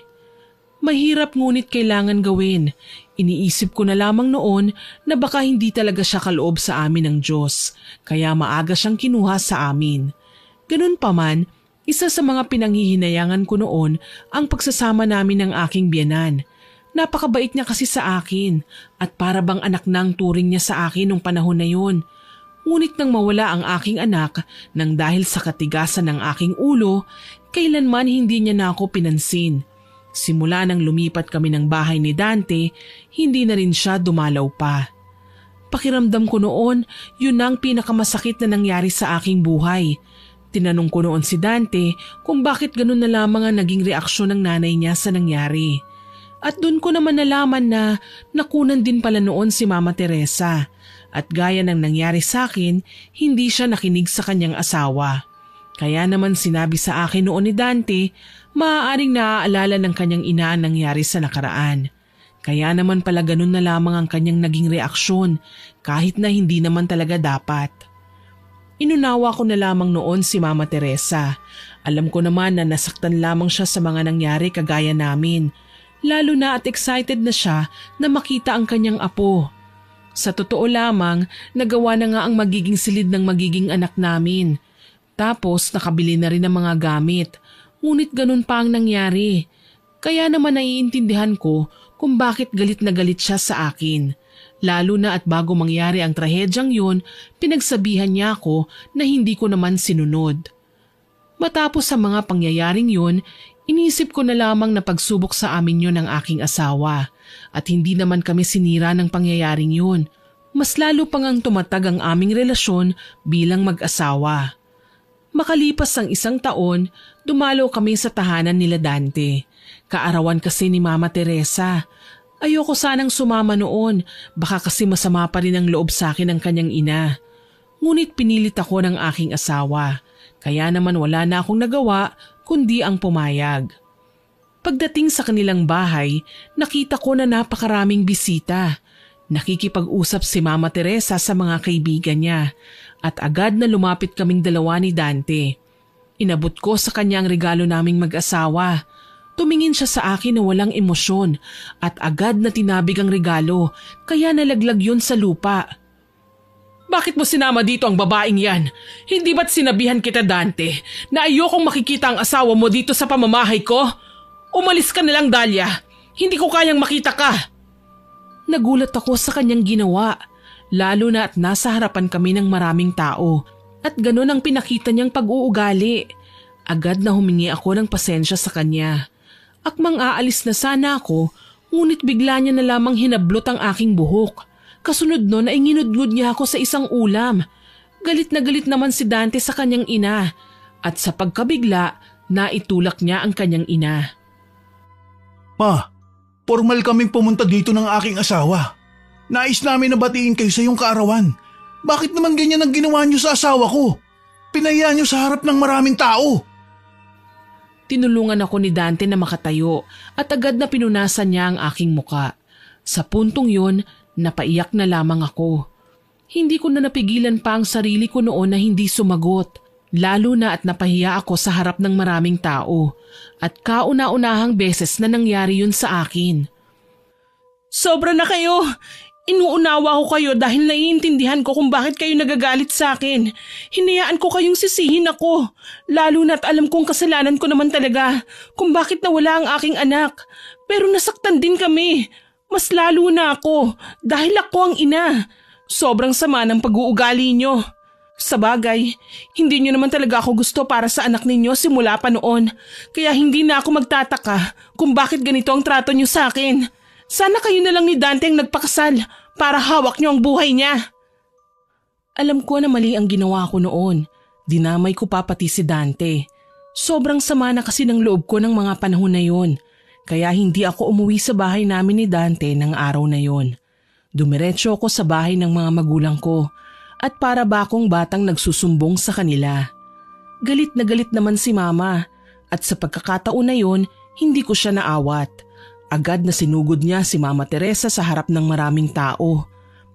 Mahirap ngunit kailangan gawin. Iniisip ko na lamang noon na baka hindi talaga siya kaloob sa amin ng Diyos, kaya maaga siyang kinuha sa amin. Ganun pa man, isa sa mga pinanghihinayangan ko noon ang pagsasama namin ng aking biyenan. Napakabait niya kasi sa akin at para bang anak na ang turing niya sa akin nung panahon na yun. Ngunit nang mawala ang aking anak nang dahil sa katigasan ng aking ulo, kailanman hindi niya na ako pinansin. Simula nang lumipat kami ng bahay ni Dante, hindi na rin siya dumalaw pa. Pakiramdam ko noon, yun ang pinakamasakit na nangyari sa aking buhay. Tinanong ko noon si Dante kung bakit ganun na lamang ang naging reaksyon ng nanay niya sa nangyari. At doon ko naman nalaman na nakunan din pala noon si Mama Teresa. At gaya ng nangyari sa akin, hindi siya nakinig sa kanyang asawa. Kaya naman sinabi sa akin noon ni Dante, maaaring naaalala ng kanyang ina ang nangyari sa nakaraan. Kaya naman pala ganun na lamang ang kanyang naging reaksyon kahit na hindi naman talaga dapat. Inunawa ko na lamang noon si Mama Teresa. Alam ko naman na nasaktan lamang siya sa mga nangyari kagaya namin. Lalo na at excited na siya na makita ang kanyang apo. Sa totoo lamang, nagawa na nga ang magiging silid ng magiging anak namin. Tapos nakabili na rin ng mga gamit. Ngunit ganun pa ang nangyari. Kaya naman naiintindihan ko kung bakit galit na galit siya sa akin. Lalo na at bago mangyari ang trahedyang yun, pinagsabihan niya ako na hindi ko naman sinunod. Matapos sa mga pangyayaring yun, inisip ko na lamang na pagsubok sa amin yun ng aking asawa at hindi naman kami sinira ng pangyayaring yun. Mas lalo pang ang tumatag ang aming relasyon bilang mag-asawa. Makalipas ang 1 taon, dumalo kami sa tahanan nila Dante. Kaarawan kasi ni Mama Teresa. Ayoko sanang sumama noon, baka kasi masama pa rin ang loob sa akin ng kanyang ina. Ngunit pinilit ako ng aking asawa, kaya naman wala na akong nagawa kundi ang pumayag. Pagdating sa kanilang bahay, nakita ko na napakaraming bisita. Nakikipag-usap si Mama Teresa sa mga kaibigan niya at agad na lumapit kaming dalawa ni Dante. Inabot ko sa kanya ang regalo naming mag-asawa. Tumingin siya sa akin na walang emosyon at agad na tinabig ang regalo kaya nalaglag yun sa lupa. Bakit mo sinama dito ang babaeng yan? Hindi ba't sinabihan kita, Dante, na ayokong makikita ang asawa mo dito sa pamamahay ko? Umalis ka na lang, Dahlia. Hindi ko kayang makita ka. Nagulat ako sa kanyang ginawa, lalo na at nasa harapan kami ng maraming tao at ganon ang pinakita niyang pag-uugali. Agad na humingi ako ng pasensya sa kanya. Akmang aalis na sana ako, ngunit bigla niya na lamang hinablot ang aking buhok. Kasunod nun ay nginudngud niya ako sa isang ulam. Galit na galit naman si Dante sa kanyang ina at sa pagkabigla, naitulak niya ang kanyang ina. Ma, formal kaming pumunta dito ng aking asawa. Nais namin na batiin kayo sa iyong kaarawan. Bakit naman ganyan ang ginawa niyo sa asawa ko? Pinaya niyo sa harap ng maraming tao. Tinulungan ako ni Dante na makatayo at agad na pinunasan niya ang aking muka. Sa puntong yun, napaiyak na lamang ako. Hindi ko na napigilan pa ang sarili ko noon na hindi sumagot. Lalo na at napahiya ako sa harap ng maraming tao at kauna-unahang beses na nangyari yun sa akin. Sobra na kayo! Inuunawa ko kayo dahil naiintindihan ko kung bakit kayo nagagalit sa akin. Hinayaan ko kayong sisihin ako. Lalo na't alam kong kasalanan ko naman talaga kung bakit nawala ang aking anak. Pero nasaktan din kami. Mas lalo na ako dahil ako ang ina. Sobrang sama ng pag-uugali nyo. Sa bagay, hindi nyo naman talaga ako gusto para sa anak ninyo simula pa noon. Kaya hindi na ako magtataka kung bakit ganito ang trato nyo sa akin. Sana kayo na lang ni Dante ang nagpakasal para hawak nyo ang buhay niya. Alam ko na mali ang ginawa ko noon. Dinamay ko pa pati si Dante. Sobrang sama na kasi ng loob ko ng mga panahon na yon. Kaya hindi ako umuwi sa bahay namin ni Dante ng araw na yon. Dumiretso ako sa bahay ng mga magulang ko. At para ba akong batang nagsusumbong sa kanila. Galit na galit naman si Mama at sa pagkakataon na yon, hindi ko siya naawat. Agad na sinugod niya si Mama Teresa sa harap ng maraming tao.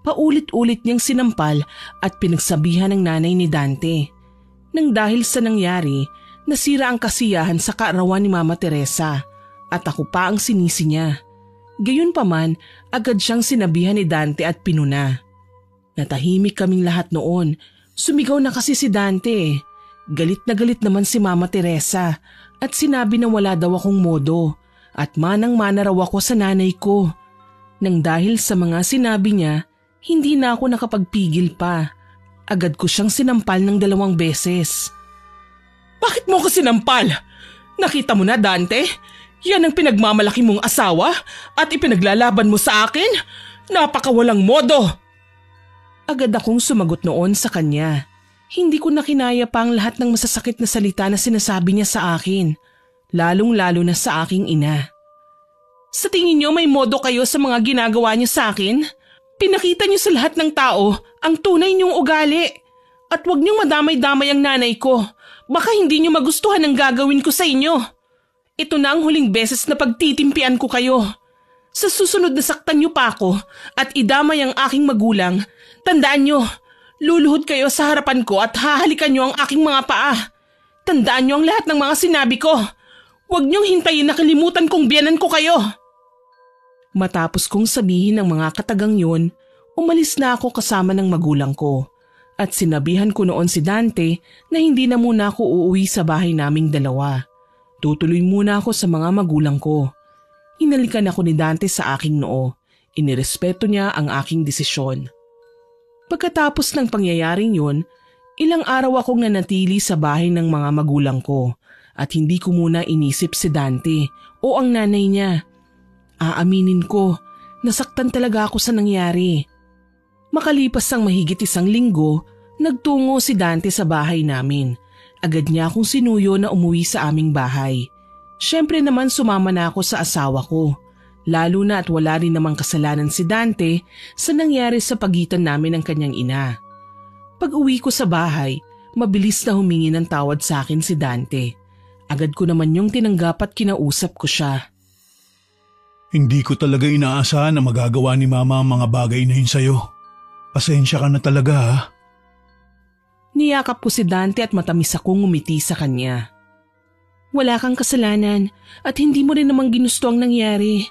Paulit-ulit niyang sinampal at pinagsabihan ng nanay ni Dante. Nang dahil sa nangyari, nasira ang kasiyahan sa kaarawan ni Mama Teresa at ako pa ang sinisi niya. Gayunpaman, agad siyang sinabihan ni Dante at pinuna. Natahimik kaming lahat noon. Sumigaw na kasi si Dante. Galit na galit naman si Mama Teresa at sinabi na wala daw akong modo at manang-mana raw ako sa nanay ko. Nang dahil sa mga sinabi niya, hindi na ako nakapagpigil pa. Agad ko siyang sinampal ng 2 beses. Bakit mo ko sinampal? Nakita mo na, Dante? Yan ang pinagmamalaki mong asawa at ipinaglalaban mo sa akin? Napakawalang modo! Agad akong sumagot noon sa kanya. Hindi ko na kinaya pa ang lahat ng masasakit na salita na sinasabi niya sa akin, lalong-lalo na sa aking ina. Sa tingin niyo may modo kayo sa mga ginagawa niyo sa akin? Pinakita niyo sa lahat ng tao ang tunay niyong ugali. At huwag niyong madamay-damay ang nanay ko. Baka hindi niyo magustuhan ang gagawin ko sa inyo. Ito na ang huling beses na pagtitimpian ko kayo. Sa susunod na saktan niyo pa ako at idamay ang aking magulang, tandaan niyo, luluhod kayo sa harapan ko at hahalikan niyo ang aking mga paa. Tandaan niyo ang lahat ng mga sinabi ko. Huwag niyong hintayin na kalimutan kong biyanan ko kayo. Matapos kong sabihin ang mga katagang yun, umalis na ako kasama ng magulang ko. At sinabihan ko noon si Dante na hindi na muna ako uuwi sa bahay naming 2. Tutuloy muna ako sa mga magulang ko. Hinalikan ako ni Dante sa aking noo. Inirespeto niya ang aking desisyon. Pagkatapos ng pangyayaring yun, ilang araw akong nanatili sa bahay ng mga magulang ko at hindi ko muna inisip si Dante o ang nanay niya. Aaminin ko, nasaktan talaga ako sa nangyari. Makalipas ang mahigit 1 linggo, nagtungo si Dante sa bahay namin. Agad niya akong sinuyo na umuwi sa aming bahay. Siyempre naman sumama na ako sa asawa ko. Lalo na at wala rin namang kasalanan si Dante sa nangyari sa pagitan namin ng kanyang ina. Pag uwi ko sa bahay, mabilis na humingi ng tawad sa akin si Dante. Agad ko naman yung tinanggap at kinausap ko siya. Hindi ko talaga inaasahan na magagawa ni Mama ang mga bagay na yun sa'yo. Pasensya ka na talaga ha. Niyakap ko si Dante at matamis akong ngumiti sa kanya. Wala kang kasalanan at hindi mo rin namang ginusto ang nangyari.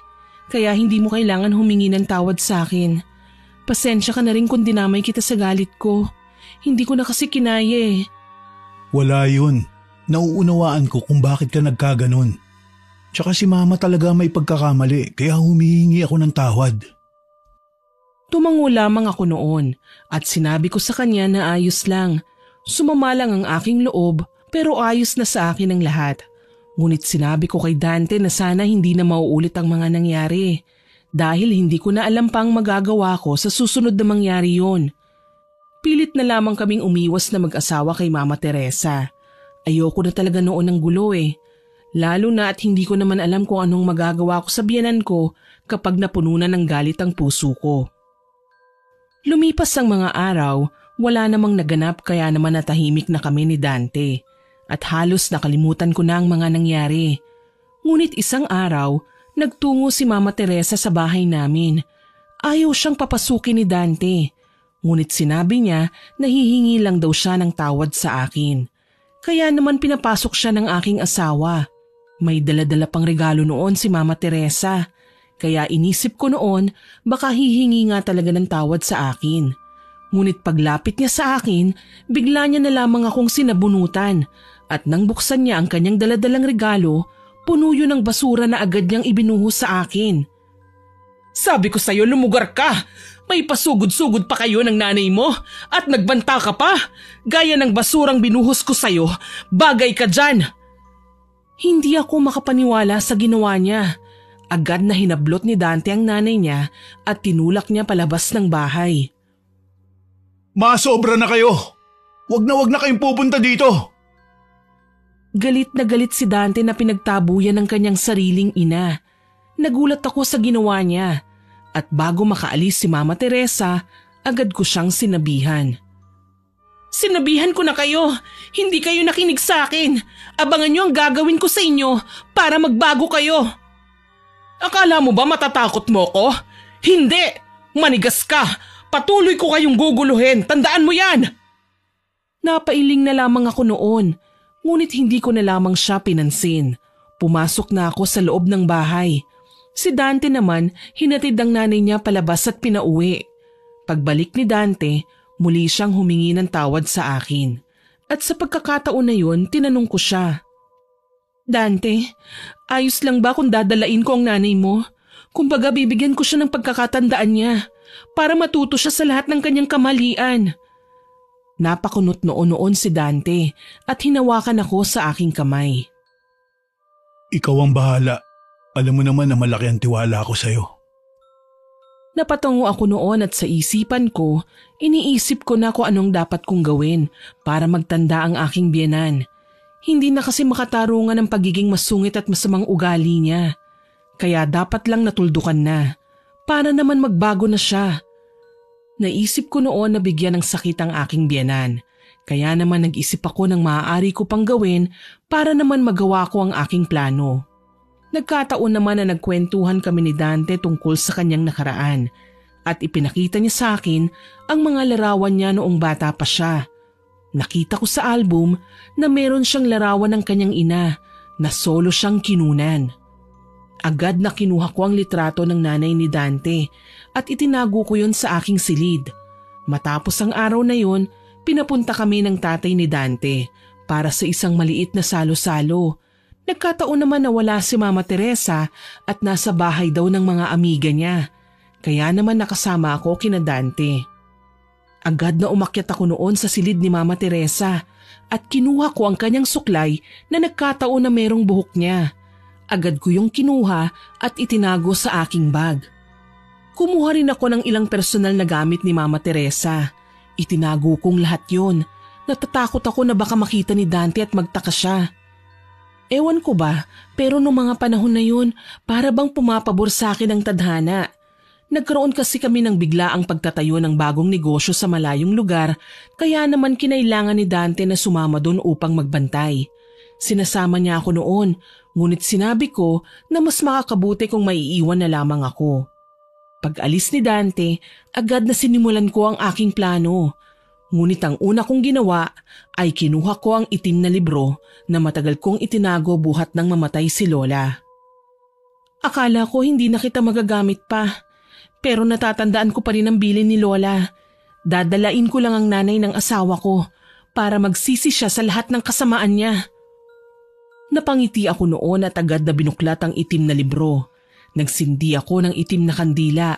Kaya hindi mo kailangan humingi ng tawad sa akin. Pasensya ka na rin kung dinamay kita sa galit ko. Hindi ko na kasi kinaya eh. Wala yun. Nauunawaan ko kung bakit ka nagkaganon. Tsaka si Mama talaga may pagkakamali kaya humihingi ako ng tawad. Tumango lamang ako noon at sinabi ko sa kanya na ayos lang. Sumama lang ang aking loob pero ayos na sa akin ang lahat. Ngunit sinabi ko kay Dante na sana hindi na mauulit ang mga nangyari dahil hindi ko na alam pang magagawa ko sa susunod na mangyari yon. Pilit na lamang kaming umiwas na mag-asawa kay Mama Teresa. Ayoko na talaga noon ng gulo eh. Lalo na at hindi ko naman alam kung anong magagawa ko sa biyenan ko kapag napuno na ng galit ang puso ko. Lumipas ang mga araw, wala namang naganap kaya naman natahimik na kami ni Dante. At halos nakalimutan ko na ang mga nangyari. Ngunit isang araw, nagtungo si Mama Teresa sa bahay namin. Ayaw siyang papasukin ni Dante. Ngunit sinabi niya na hihingi lang daw siya ng tawad sa akin. Kaya naman pinapasok siya ng aking asawa. May dala-dala pang regalo noon si Mama Teresa. Kaya inisip ko noon baka hihingi nga talaga ng tawad sa akin. Ngunit paglapit niya sa akin, bigla niya na lamang akong sinabunutan. At nang buksan niya ang kanyang daladalang regalo, puno yun ng basura na agad niyang ibinuhos sa akin. Sabi ko sa'yo, lumugar ka! May pasugod-sugod pa kayo ng nanay mo at nagbanta ka pa! Gaya ng basurang binuhos ko sa'yo, bagay ka dyan! Hindi ako makapaniwala sa ginawa niya. Agad na hinablot ni Dante ang nanay niya at tinulak niya palabas ng bahay. Masobra na kayo! Wag na kayong pupunta dito! Galit na galit si Dante na pinagtabuyan ng kanyang sariling ina. Nagulat ako sa ginawa niya at bago makaalis si Mama Teresa, agad ko siyang sinabihan. Sinabihan ko na kayo, hindi kayo nakinig sa akin. Abangan niyo ang gagawin ko sa inyo para magbago kayo. Akala mo ba matatakot mo ko? Hindi! Manigas ka! Patuloy ko kayong guguluhin, tandaan mo yan! Napailing na lamang ako noon. Ngunit hindi ko na lamang siya pinansin. Pumasok na ako sa loob ng bahay. Si Dante naman, hinatid ang nanay niya palabas at pinauwi. Pagbalik ni Dante, muli siyang humingi ng tawad sa akin. At sa pagkakataon na yun, tinanong ko siya. Dante, ayos lang ba kung dadalain ko ang nanay mo? Kumbaga bibigyan ko siya ng pagkakatandaan niya para matuto siya sa lahat ng kanyang kamalian. Napakunot noon si Dante at hinawakan ako sa aking kamay. Ikaw ang bahala. Alam mo naman na malaki ang tiwala ko sa'yo. Napatungo ako noon at sa isipan ko, iniisip ko na kung anong dapat kong gawin para magtanda ang aking biyenan. Hindi na kasi makatarungan ang pagiging masungit at masamang ugali niya. Kaya dapat lang natuldukan na, para naman magbago na siya. Naisip ko noon na bigyan ng sakit ang aking biyenan. Kaya naman nag-isip ako ng maaari ko pang gawin para naman magawa ko ang aking plano. Nagkataon naman na nagkwentuhan kami ni Dante tungkol sa kanyang nakaraan at ipinakita niya sa akin ang mga larawan niya noong bata pa siya. Nakita ko sa album na meron siyang larawan ng kanyang ina na solo siyang kinunan. Agad na kinuha ko ang litrato ng nanay ni Dante at itinago ko yun sa aking silid. Matapos ang araw na yun, pinapunta kami ng tatay ni Dante para sa isang maliit na salo-salo. Nagkataon naman na wala si Mama Teresa at nasa bahay daw ng mga amiga niya. Kaya naman nakasama ako kina Dante. Agad na umakyat ako noon sa silid ni Mama Teresa at kinuha ko ang kanyang suklay na nagkataon na merong buhok niya. Agad ko yung kinuha at itinago sa aking bag. Kumuha rin ako ng ilang personal na gamit ni Mama Teresa. Itinago kong lahat yon. Natatakot ako na baka makita ni Dante at magtaka siya. Ewan ko ba, pero noong mga panahon na yun, para bang pumapabor sa akin ang tadhana. Nagkaroon kasi kami ng biglaang pagtatayo ng bagong negosyo sa malayong lugar, kaya naman kinailangan ni Dante na sumama doon upang magbantay. Sinasama niya ako noon, ngunit sinabi ko na mas makakabuti kung maiiwan na lamang ako. Pag alis ni Dante, agad na sinimulan ko ang aking plano. Ngunit ang una kong ginawa ay kinuha ko ang itim na libro na matagal kong itinago buhat nang mamatay si Lola. Akala ko hindi na kita magagamit pa, pero natatandaan ko pa rin ang bilin ni Lola. Dadalain ko lang ang nanay ng asawa ko para magsisi siya sa lahat ng kasamaan niya. Napangiti ako noon at agad na binuklat ang itim na libro. Nagsindi ako ng itim na kandila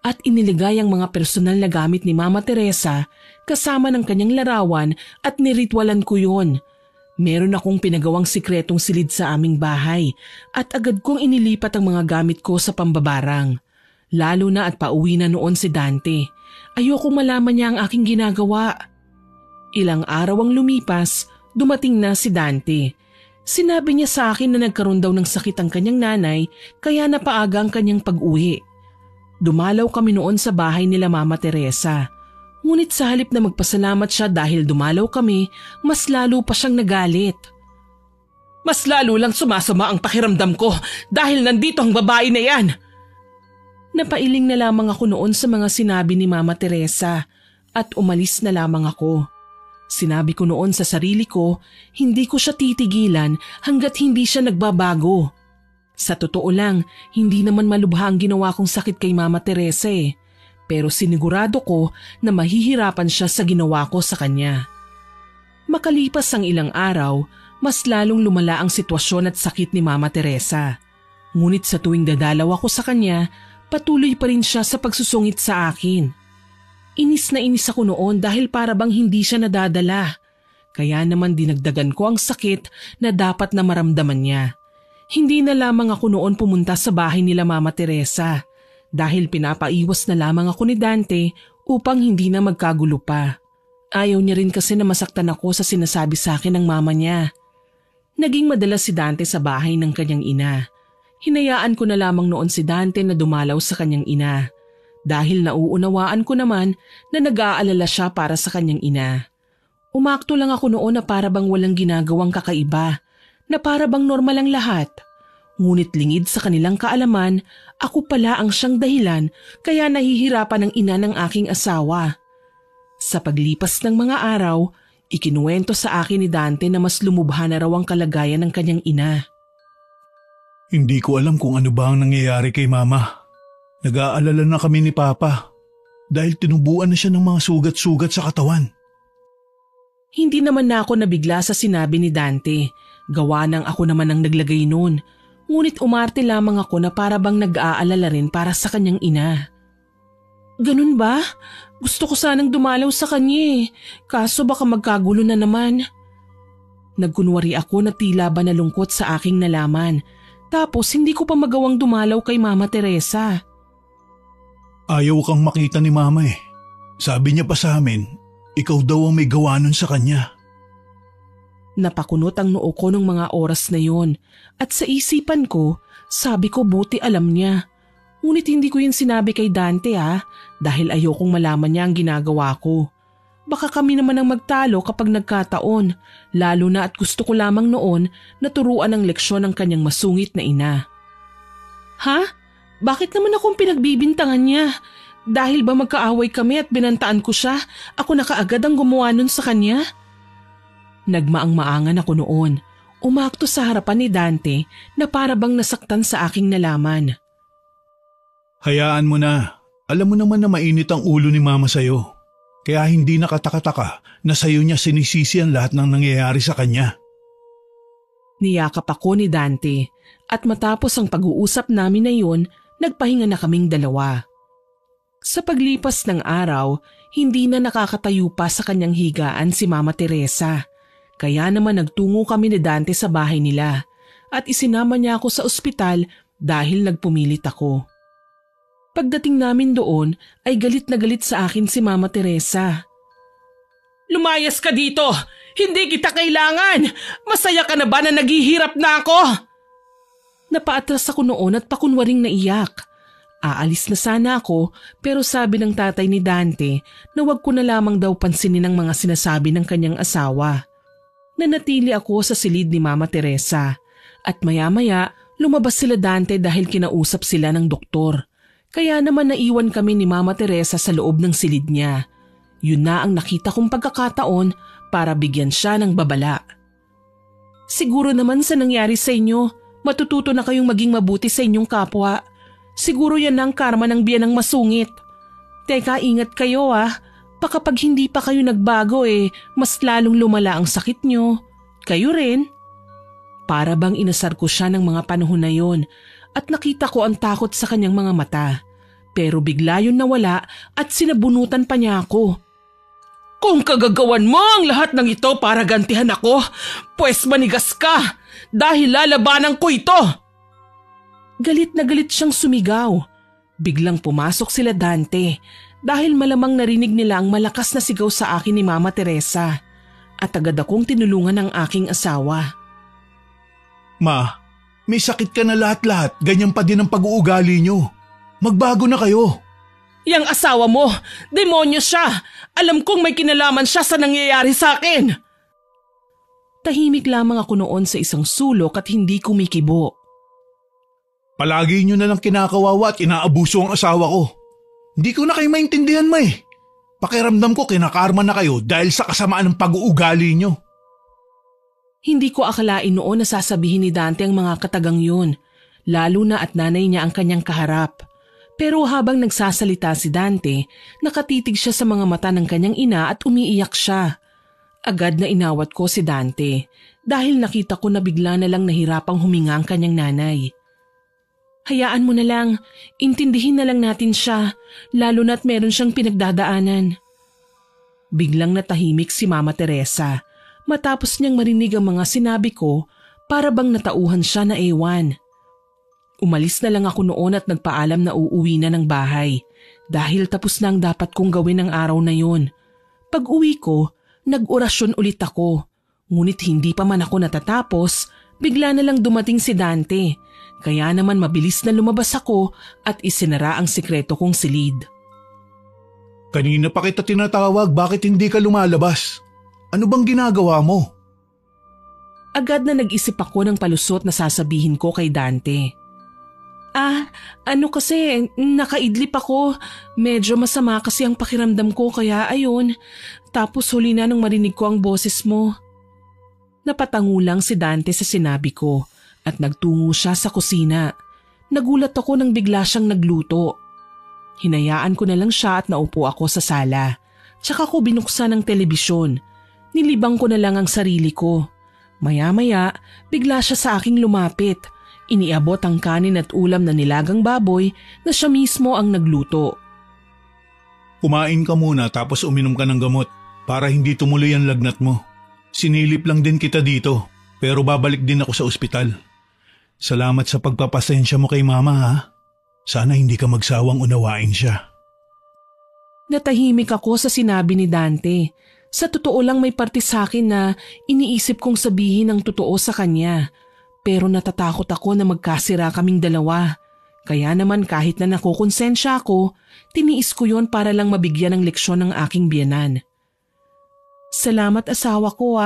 at iniligay ang mga personal na gamit ni Mama Teresa kasama ng kanyang larawan at niritwalan ko yun. Meron akong pinagawang sikretong silid sa aming bahay at agad kong inilipat ang mga gamit ko sa pambabarang. Lalo na at pauwi na noon si Dante. Ayoko malaman niya ang aking ginagawa. Ilang araw ang lumipas, dumating na si Dante. Sinabi niya sa akin na nagkaroon daw ng sakit ang kanyang nanay kaya napaaga ang kanyang pag-uwi. Dumalaw kami noon sa bahay nila Mama Teresa. Ngunit sa halip na magpasalamat siya dahil dumalaw kami, mas lalo pa siyang nagalit. Mas lalo lang sumasama ang pakiramdam ko dahil nandito ang babae na yan. Napailing na lamang ako noon sa mga sinabi ni Mama Teresa at umalis na lamang ako. Sinabi ko noon sa sarili ko, hindi ko siya titigilan hanggat hindi siya nagbabago. Sa totoo lang, hindi naman malubha ang ginawa kong sakit kay Mama Teresa eh. Pero sinigurado ko na mahihirapan siya sa ginawa ko sa kanya. Makalipas ang ilang araw, mas lalong lumala ang sitwasyon at sakit ni Mama Teresa. Ngunit sa tuwing dadalaw ako sa kanya, patuloy pa rin siya sa pagsusungit sa akin. Inis na inis ako noon dahil para bang hindi siya nadadala. Kaya naman dinagdagan ko ang sakit na dapat na maramdaman niya. Hindi na lamang ako noon pumunta sa bahay nila Mama Teresa dahil pinapaiwas na lamang ako ni Dante upang hindi na magkagulo pa. Ayaw niya rin kasi na masaktan ako sa sinasabi sa akin ng mama niya. Naging madalas si Dante sa bahay ng kanyang ina. Hinayaan ko na lamang noon si Dante na dumalaw sa kanyang ina. Dahil nauunawaan ko naman na nag-aalala siya para sa kanyang ina. Umakto lang ako noon na para bang walang ginagawang kakaiba, na para bang normal ang lahat. Ngunit lingid sa kanilang kaalaman, ako pala ang siyang dahilan kaya nahihirapan ang ina ng aking asawa. Sa paglipas ng mga araw, ikinuwento sa akin ni Dante na mas lumubha na raw ang kalagayan ng kanyang ina. Hindi ko alam kung ano ba ang nangyayari kay Mama. Nag-aalala na kami ni Papa dahil tinubuan na siya ng mga sugat-sugat sa katawan. Hindi naman na ako nabigla sa sinabi ni Dante. Gawa nang ako naman ang naglagay noon. Ngunit umarte lamang ako na para bang nag-aalala rin para sa kanyang ina. Ganun ba? Gusto ko sanang dumalaw sa kanya eh. Kaso baka magkagulo na naman. Nagkunwari ako na tila ba nalungkot sa aking nalaman. Tapos hindi ko pa magawang dumalaw kay Mama Teresa. Ayaw kang makita ni Mama eh. Sabi niya pa sa amin, ikaw daw ang may gawa nun sa kanya. Napakunot ang noo ko ng mga oras na yon at sa isipan ko, sabi ko buti alam niya. Ngunit hindi ko yun sinabi kay Dante dahil ayokong malaman niya ang ginagawa ko. Baka kami naman ang magtalo kapag nagkataon, lalo na at gusto ko lamang noon na turuan ng leksyon ng kanyang masungit na ina. Ha? Bakit naman akong pinagbibintangan niya? Dahil ba magkaaway kami at binantaan ko siya, ako na kaagad ang gumawa nun sa kanya? Nagmaang-maangan ako noon. Umakto sa harapan ni Dante na para bang nasaktan sa aking nalaman. Hayaan mo na. Alam mo naman na mainit ang ulo ni Mama sa'yo. Kaya hindi nakataka-taka na sa'yo niya sinisisi ang lahat ng nangyayari sa kanya. Niyakap ako ni Dante at matapos ang pag-uusap namin na yun, nagpahinga na kaming dalawa. Sa paglipas ng araw, hindi na nakakatayo pa sa kanyang higaan si Mama Teresa. Kaya naman nagtungo kami ni Dante sa bahay nila at isinama niya ako sa ospital dahil nagpumilit ako. Pagdating namin doon ay galit na galit sa akin si Mama Teresa. Lumayas ka dito! Hindi kita kailangan! Masaya ka na ba na naghihirap na ako? Napaatras ako noon at pakunwaring naiyak. Aalis na sana ako pero sabi ng tatay ni Dante na wag ko na lamang daw pansinin ang mga sinasabi ng kanyang asawa. Nanatili ako sa silid ni Mama Teresa at maya-maya lumabas sila Dante dahil kinausap sila ng doktor. Kaya naman naiwan kami ni Mama Teresa sa loob ng silid niya. Yun na ang nakita kong pagkakataon para bigyan siya ng babala. Siguro naman sa nangyari sa inyo, matututo na kayong maging mabuti sa inyong kapwa. Siguro yan ang karma ng biyanang masungit. Teka, ingat kayo Baka pag hindi pa kayo nagbago mas lalong lumala ang sakit nyo. Kayo rin. Para bang inasar ko siya ng mga panahon na yon at nakita ko ang takot sa kanyang mga mata. Pero bigla yun nawala at sinabunutan pa niya ako. Kung kagagawan mo ang lahat ng ito para gantihan ako, pues manigas ka dahil lalabanan ko ito. Galit na galit siyang sumigaw. Biglang pumasok sila Dante dahil malamang narinig nila ang malakas na sigaw sa akin ni Mama Teresa at agad akong tinulungan ng aking asawa. Ma, may sakit ka na lahat-lahat, ganyan pa din ang pag-uugali niyo. Magbago na kayo. Yang asawa mo, demonyo siya. Alam kong may kinalaman siya sa nangyayari sa akin. Tahimik lamang ako noon sa isang sulok at hindi kumikibo. Palagi niyo na lang kinakawawa at inaabuso ang asawa ko. Hindi ko na kayo maintindihan, Ma eh. Pakiramdam ko kinakarma na kayo dahil sa kasamaan ng pag-uugali niyo. Hindi ko akalain noon na sasabihin ni Dante ang mga katagang yun, lalo na at nanay niya ang kanyang kaharap. Pero habang nagsasalita si Dante, nakatitig siya sa mga mata ng kanyang ina at umiiyak siya. Agad na inawat ko si Dante dahil nakita ko na bigla na lang nahirapang huminga ang kanyang nanay. Hayaan mo na lang, intindihin na lang natin siya, lalo na't meron siyang pinagdadaanan. Biglang natahimik si Mama Teresa matapos niyang marinig ang mga sinabi ko para bang natauhan siya na ewan. Umalis na lang ako noon at nagpaalam na uuwi na ng bahay dahil tapos na ang dapat kong gawin ng araw na yun. Pag uwi ko, nag-orasyon ulit ako. Ngunit hindi pa man ako natatapos, bigla na lang dumating si Dante. Kaya naman mabilis na lumabas ako at isinara ang sikreto kong silid. Kanina pa kita tinatawag, bakit hindi ka lumalabas? Ano bang ginagawa mo? Agad na nag-isip ako ng palusot na sasabihin ko kay Dante. Kasi nakaidlip ako. Medyo masama kasi ang pakiramdam ko kaya ayun. Tapos huli na nung marinig ko ang boses mo. Napatango lang si Dante sa sinabi ko at nagtungo siya sa kusina. Nagulat ako nang bigla siyang nagluto. Hinayaan ko na lang siya at naupo ako sa sala. Tsaka ko binuksan ang telebisyon. Nilibang ko na lang ang sarili ko. Maya-maya, bigla siya sa aking lumapit. Iniabot ang kanin at ulam na nilagang baboy na siya mismo ang nagluto. Kumain ka muna tapos uminom ka ng gamot para hindi tumuloy ang lagnat mo. Sinilip lang din kita dito pero babalik din ako sa ospital. Salamat sa pagpapasensya mo kay Mama ha. Sana hindi ka magsawang unawain siya. Natahimik ako sa sinabi ni Dante. Sa totoo lang may parte sa akin na iniisip kong sabihin ang totoo sa kanya. Pero natatakot ako na magkasira kaming dalawa. Kaya naman kahit na nakukonsensya ako, tiniis ko yon para lang mabigyan ng leksyon ng aking biyenan. Salamat asawa ko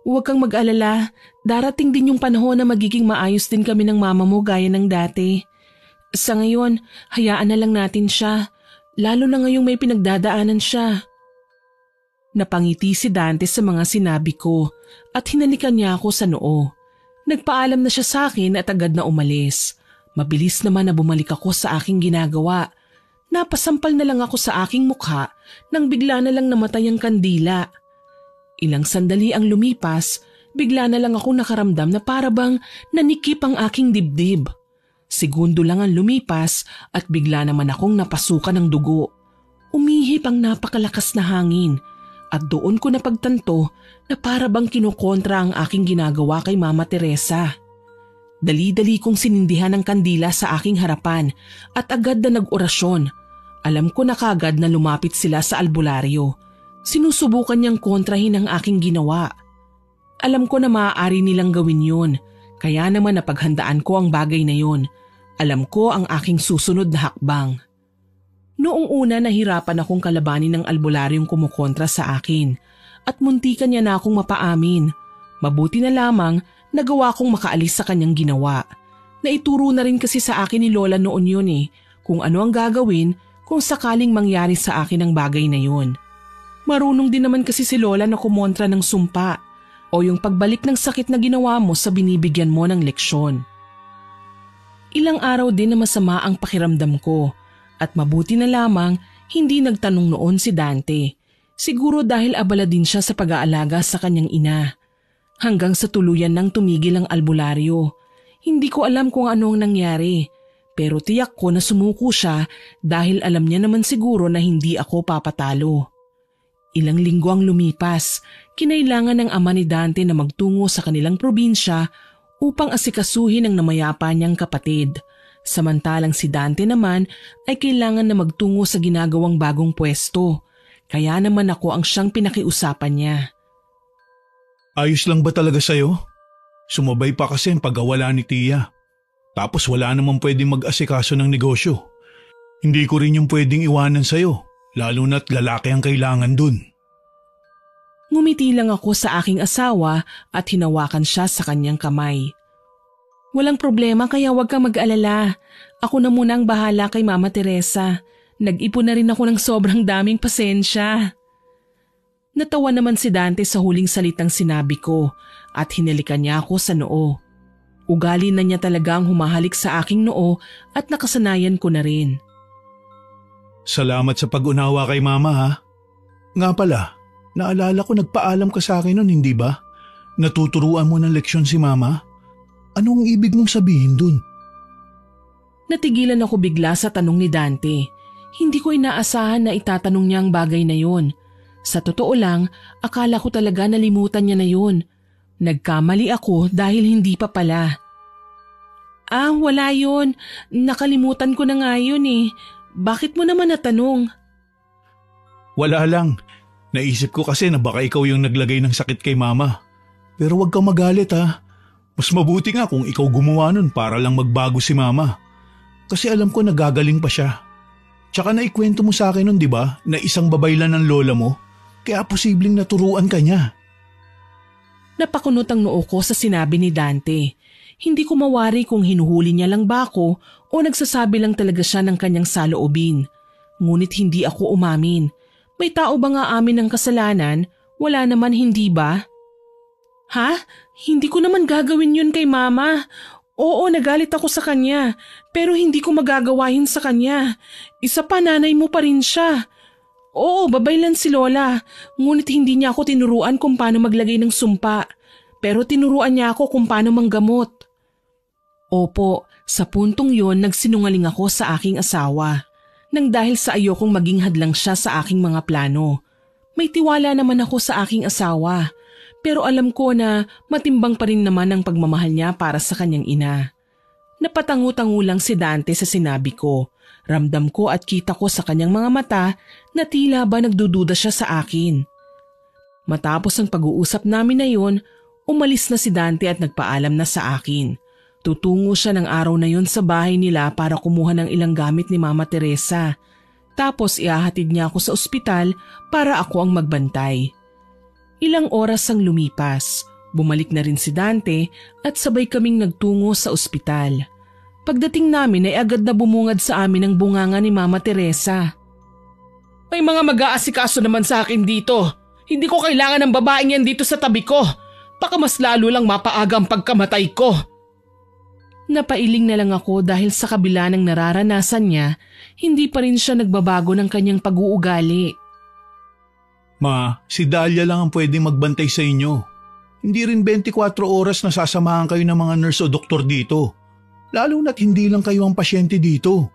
Huwag kang mag-alala. Darating din yung panahon na magiging maayos din kami ng mama mo gaya ng dati. Sa ngayon, hayaan na lang natin siya. Lalo na ngayong may pinagdadaanan siya. Napangiti si Dante sa mga sinabi ko at hinalikan niya ako sa noo. Nagpaalam na siya sa akin at agad na umalis. Mabilis naman na bumalik ako sa aking ginagawa. Napasampal na lang ako sa aking mukha nang bigla na lang namatay ang kandila. Ilang sandali ang lumipas, bigla na lang ako nakaramdam na para bang nanikip ang aking dibdib. Segundo lang ang lumipas at bigla naman akong napasukan ng dugo. Umihip ang napakalakas na hangin. At doon ko napagtanto na para bang kinukontra ang aking ginagawa kay Mama Teresa. Dali-dali kong sinindihan ang kandila sa aking harapan at agad na nag-orasyon. Alam ko na kagad na lumapit sila sa albularyo. Sinusubukan niyang kontrahin ang aking ginawa. Alam ko na maaari nilang gawin yun, kaya naman napaghandaan ko ang bagay na yun. Alam ko ang aking susunod na hakbang. Noong una nahirapan akong kalabanin ng albularyong kumukontra sa akin at muntikan niya na akong mapaamin. Mabuti na lamang nagawa kong makaalis sa kanyang ginawa. Naituro na rin kasi sa akin ni Lola noon yun kung ano ang gagawin kung sakaling mangyari sa akin ang bagay na yun. Marunong din naman kasi si Lola na kumontra ng sumpa o yung pagbalik ng sakit na ginawa mo sa binibigyan mo ng leksyon. Ilang araw din na masama ang pakiramdam ko. At mabuti na lamang hindi nagtanong noon si Dante. Siguro dahil abala din siya sa pag-aalaga sa kanyang ina. Hanggang sa tuluyan nang tumigil ang albularyo. Hindi ko alam kung ano ang nangyari, pero tiyak ko na sumuko siya dahil alam niya naman siguro na hindi ako papatalo. Ilang linggo ang lumipas, kinailangan ng ama ni Dante na magtungo sa kanilang probinsya upang asikasuhin ang namayapa niyang kapatid. Samantalang si Dante naman ay kailangan na magtungo sa ginagawang bagong pwesto, kaya naman ako ang siyang pinakiusapan niya. Ayos lang ba talaga sa'yo? Sumabay pa kasi ang pagkawala ni Tia. Tapos wala namang pwedeng mag-asikaso ng negosyo. Hindi ko rin yung pwedeng iwanan sa'yo, lalo na't lalaki ang kailangan dun. Ngumiti lang ako sa aking asawa at hinawakan siya sa kanyang kamay. Walang problema kaya huwag kang mag-alala. Ako na muna ang bahala kay Mama Teresa. Nag-ipon na rin ako ng sobrang daming pasensya. Natawa naman si Dante sa huling salitang sinabi ko at hinalikan niya ako sa noo. Ugali na niya talaga ang humahalik sa aking noo at nakasanayan ko na rin. Salamat sa pag-unawa kay Mama ha. Nga pala, naalala ko nagpaalam ka sa akin nun, hindi ba? Natuturuan mo ng leksyon si Mama? Anong ibig mong sabihin dun? Natigilan ako bigla sa tanong ni Dante. Hindi ko inaasahan na itatanong niya ang bagay na yun. Sa totoo lang, akala ko talaga nalimutan niya na yun. Nagkamali ako dahil hindi pa pala. Wala yun. Nakalimutan ko na nga yun eh. Bakit mo naman natanong? Wala lang. Naisip ko kasi na baka ikaw yung naglagay ng sakit kay Mama. Pero wag kang magalit ha. Mas mabuti nga kung ikaw gumawa nun para lang magbago si Mama. Kasi alam ko nagagaling pa siya. Tsaka naikwento mo sa akin nun, di ba, na isang babaylan ng lola mo? Kaya posibleng naturuan ka niya. Napakunot ang noo ko sa sinabi ni Dante. Hindi ko mawari kung hinuhuli niya lang ba ako o nagsasabi lang talaga siya ng kanyang saloobin. Ngunit hindi ako umamin. May tao ba nga amin ng kasalanan? Wala naman, hindi ba? Ha? Hindi ko naman gagawin yun kay Mama. Oo, nagalit ako sa kanya, pero hindi ko magagawain sa kanya. Isa pa, nanay mo pa rin siya. Oo, babaylan si Lola, ngunit hindi niya ako tinuruan kung paano maglagay ng sumpa, pero tinuruan niya ako kung paano manggamot. Opo, sa puntong yon nagsinungaling ako sa aking asawa, nang dahil sa ayokong maging hadlang siya sa aking mga plano. May tiwala naman ako sa aking asawa, pero alam ko na matimbang pa rin naman ang pagmamahal niya para sa kanyang ina. Napatangu-tangu lang si Dante sa sinabi ko. Ramdam ko at kita ko sa kanyang mga mata na tila ba nagdududa siya sa akin. Matapos ang pag-uusap namin na yun, umalis na si Dante at nagpaalam na sa akin. Tutungo siya ng araw na yun sa bahay nila para kumuha ng ilang gamit ni Mama Teresa. Tapos ihahatid niya ako sa ospital para ako ang magbantay. Ilang oras ang lumipas, bumalik na rin si Dante at sabay kaming nagtungo sa ospital. Pagdating namin ay agad na bumungad sa amin ang bunganga ni Mama Teresa. May mga mag-aasikaso naman sa akin dito. Hindi ko kailangan ng babaeng yan dito sa tabi ko. Baka mas lalo lang mapaaga ang pagkamatay ko. Napailing na lang ako dahil sa kabila ng nararanasan niya, hindi pa rin siya nagbabago ng kanyang pag-uugali. Ma, si Dahlia lang ang pwedeng magbantay sa inyo. Hindi rin 24 oras na sasamahan kayo ng mga nurse o doktor dito. Lalo na't hindi lang kayo ang pasyente dito.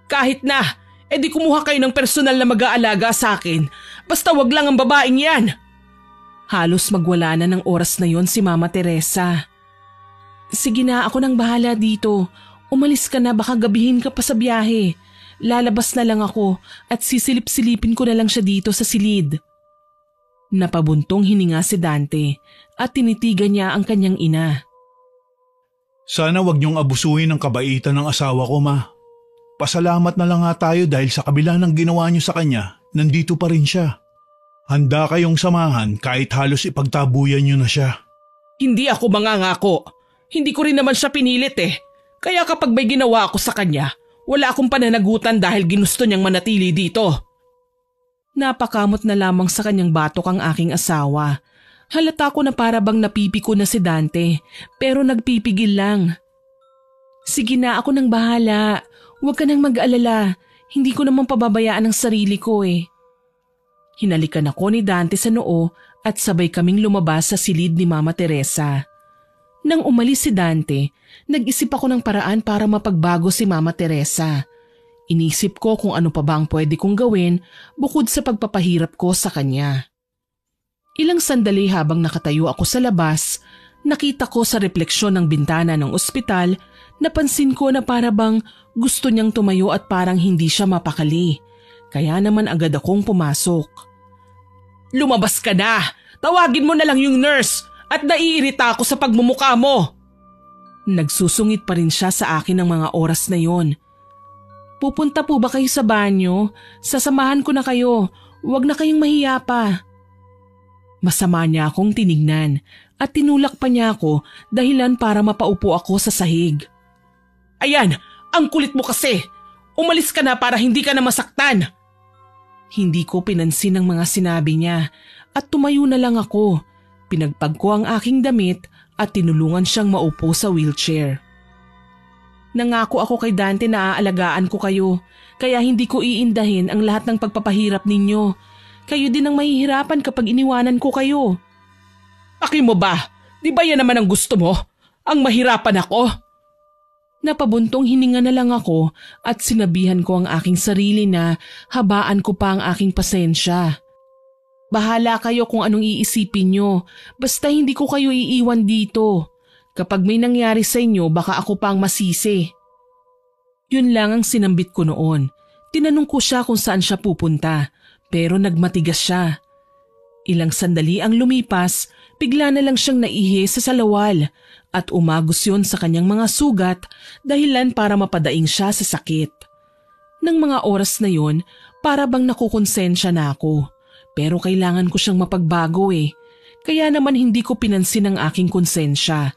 Kahit na, edi kumuha kayo ng personal na mag-aalaga sa akin. Basta wag lang ang babaeng yan. Halos magwala na ng oras na yon si Mama Teresa. Sige na, ako nang bahala dito. Umalis ka na, baka gabihin ka pa sa biyahe. Lalabas na lang ako at sisilip-silipin ko na lang siya dito sa silid. Napabuntong hininga si Dante at tinitigan niya ang kanyang ina. Sana wag niyong abusuhin ang kabaitan ng asawa ko, Ma. Pasalamat na lang nga tayo dahil sa kabila ng ginawa niyo sa kanya, nandito pa rin siya. Handa kayong samahan kahit halos ipagtabuyan niyo na siya. Hindi ako mangangako. Hindi ko rin naman siya pinilit eh. Kaya kapag may ginawa ako sa kanya, wala akong pananagutan dahil ginusto niyang manatili dito. Napakamot na lamang sa kanyang batok ang aking asawa. Halata ko na para bang napipiko na si Dante, pero nagpipigil lang. Sige na, ako nang bahala. Huwag ka nang mag-alala. Hindi ko naman pababayaan ang sarili ko eh. Hinalikan ako ni Dante sa noo at sabay kaming lumabas sa silid ni Mama Teresa. Nang umalis si Dante, nag-isip ako ng paraan para mapagbago si Mama Teresa. Inisip ko kung ano pa ba ang pwede kong gawin bukod sa pagpapahirap ko sa kanya. Ilang sandali habang nakatayo ako sa labas, nakita ko sa refleksyon ng bintana ng ospital, napansin ko na para bang gusto niyang tumayo at parang hindi siya mapakali. Kaya naman agad akong pumasok. "Lumabas ka na! Tawagin mo na lang yung nurse at naiirita ako sa pagmumukha mo!" Nagsusungit pa rin siya sa akin ng mga oras na yon. "Pupunta po ba kayo sa banyo? Sasamahan ko na kayo. Huwag na kayong mahiya pa." Masama niya akong tinignan at tinulak pa niya ako dahilan para mapaupo ako sa sahig. "Ayan, ang kulit mo kasi! Umalis ka na para hindi ka na masaktan!" Hindi ko pinansin ang mga sinabi niya at tumayo na lang ako. Pinagpag ko ang aking damit at tinulungan siyang maupo sa wheelchair. "Nangako ako kay Dante na aalagaan ko kayo, kaya hindi ko iindahin ang lahat ng pagpapahirap ninyo. Kayo din ang mahihirapan kapag iniwanan ko kayo." "Paki mo ba? Di ba yan naman ang gusto mo? Ang mahirapan ako?" Napabuntong hininga na lang ako at sinabihan ko ang aking sarili na habaan ko pa ang aking pasensya. "Bahala kayo kung anong iisipin nyo, basta hindi ko kayo iiwan dito. Kapag may nangyari sa inyo baka ako pa ang masisi." Yun lang ang sinambit ko noon. Tinanong ko siya kung saan siya pupunta, pero nagmatigas siya. Ilang sandali ang lumipas, bigla na lang siyang naihi sa salawal at umagos yun sa kanyang mga sugat dahilan para mapadaing siya sa sakit. Nang mga oras na yun, para bang nakukonsensya na ako. Pero kailangan ko siyang mapagbago eh. Kaya naman hindi ko pinansin ang aking konsensya.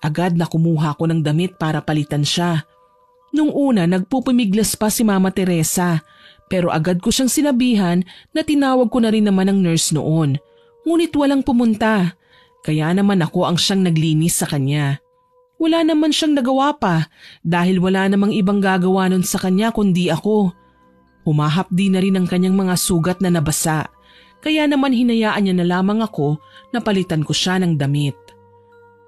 Agad na kumuha ko ng damit para palitan siya. Nung una nagpupumiglas pa si Mama Teresa, pero agad ko siyang sinabihan na tinawag ko na rin naman ang nurse noon. Ngunit walang pumunta. Kaya naman ako ang siyang naglinis sa kanya. Wala naman siyang nagawa pa dahil wala namang ibang gagawa nun sa kanya kundi ako. Humahapdi na rin ang kanyang mga sugat na nabasa. Kaya naman hinayaan niya na lamang ako na palitan ko siya ng damit.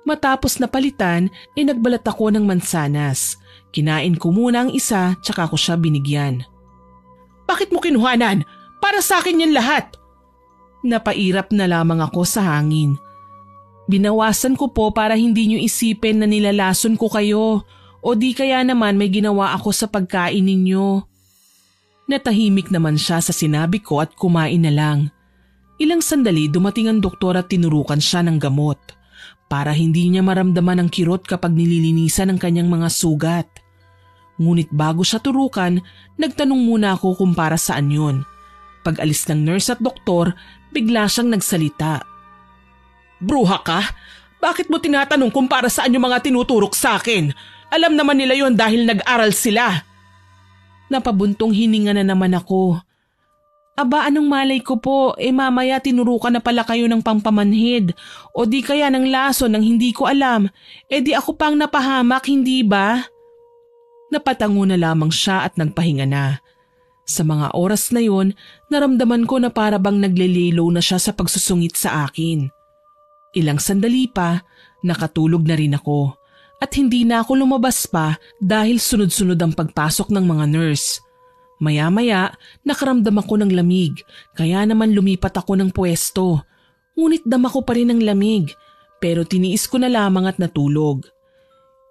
Matapos na palitan, nagbalat ako ng mansanas. Kinain ko muna ang isa tsaka ko siya binigyan. "Bakit mo kinuhanan? Para sa akin yan lahat!" Napairap na lamang ako sa hangin. "Binawasan ko po para hindi niyo isipin na nilalason ko kayo o di kaya naman may ginawa ako sa pagkain ninyo." Natahimik naman siya sa sinabi ko at kumain na lang. Ilang sandali dumating ang doktor at tinurukan siya ng gamot para hindi niya maramdaman ang kirot kapag nililinisan ang kanyang mga sugat. Ngunit bago siya turukan, nagtanong muna ako kung para saan yun. Pag-alis ng nurse at doktor, bigla siyang nagsalita. "Bruha ka? Bakit mo tinatanong kung para saan yung mga tinuturok sa akin? Alam naman nila yon dahil nag-aral sila." Napabuntong hininga na naman ako. "Aba, anong malay ko po, mamaya tinurukan na pala kayo ng pampamanhid o di kaya ng lason ng hindi ko alam, di ako pang napahamak, hindi ba?" Napatango na lamang siya at nagpahinga na. Sa mga oras na yon, naramdaman ko na para bang naglelelo na siya sa pagsusungit sa akin. Ilang sandali pa, nakatulog na rin ako at hindi na ako lumabas pa dahil sunod-sunod ang pagpasok ng mga nurse. Maya-maya, nakaramdam ako ng lamig kaya naman lumipat ako ng pwesto. Ngunit dama ko pa rin ang lamig pero tiniis ko na lamang at natulog.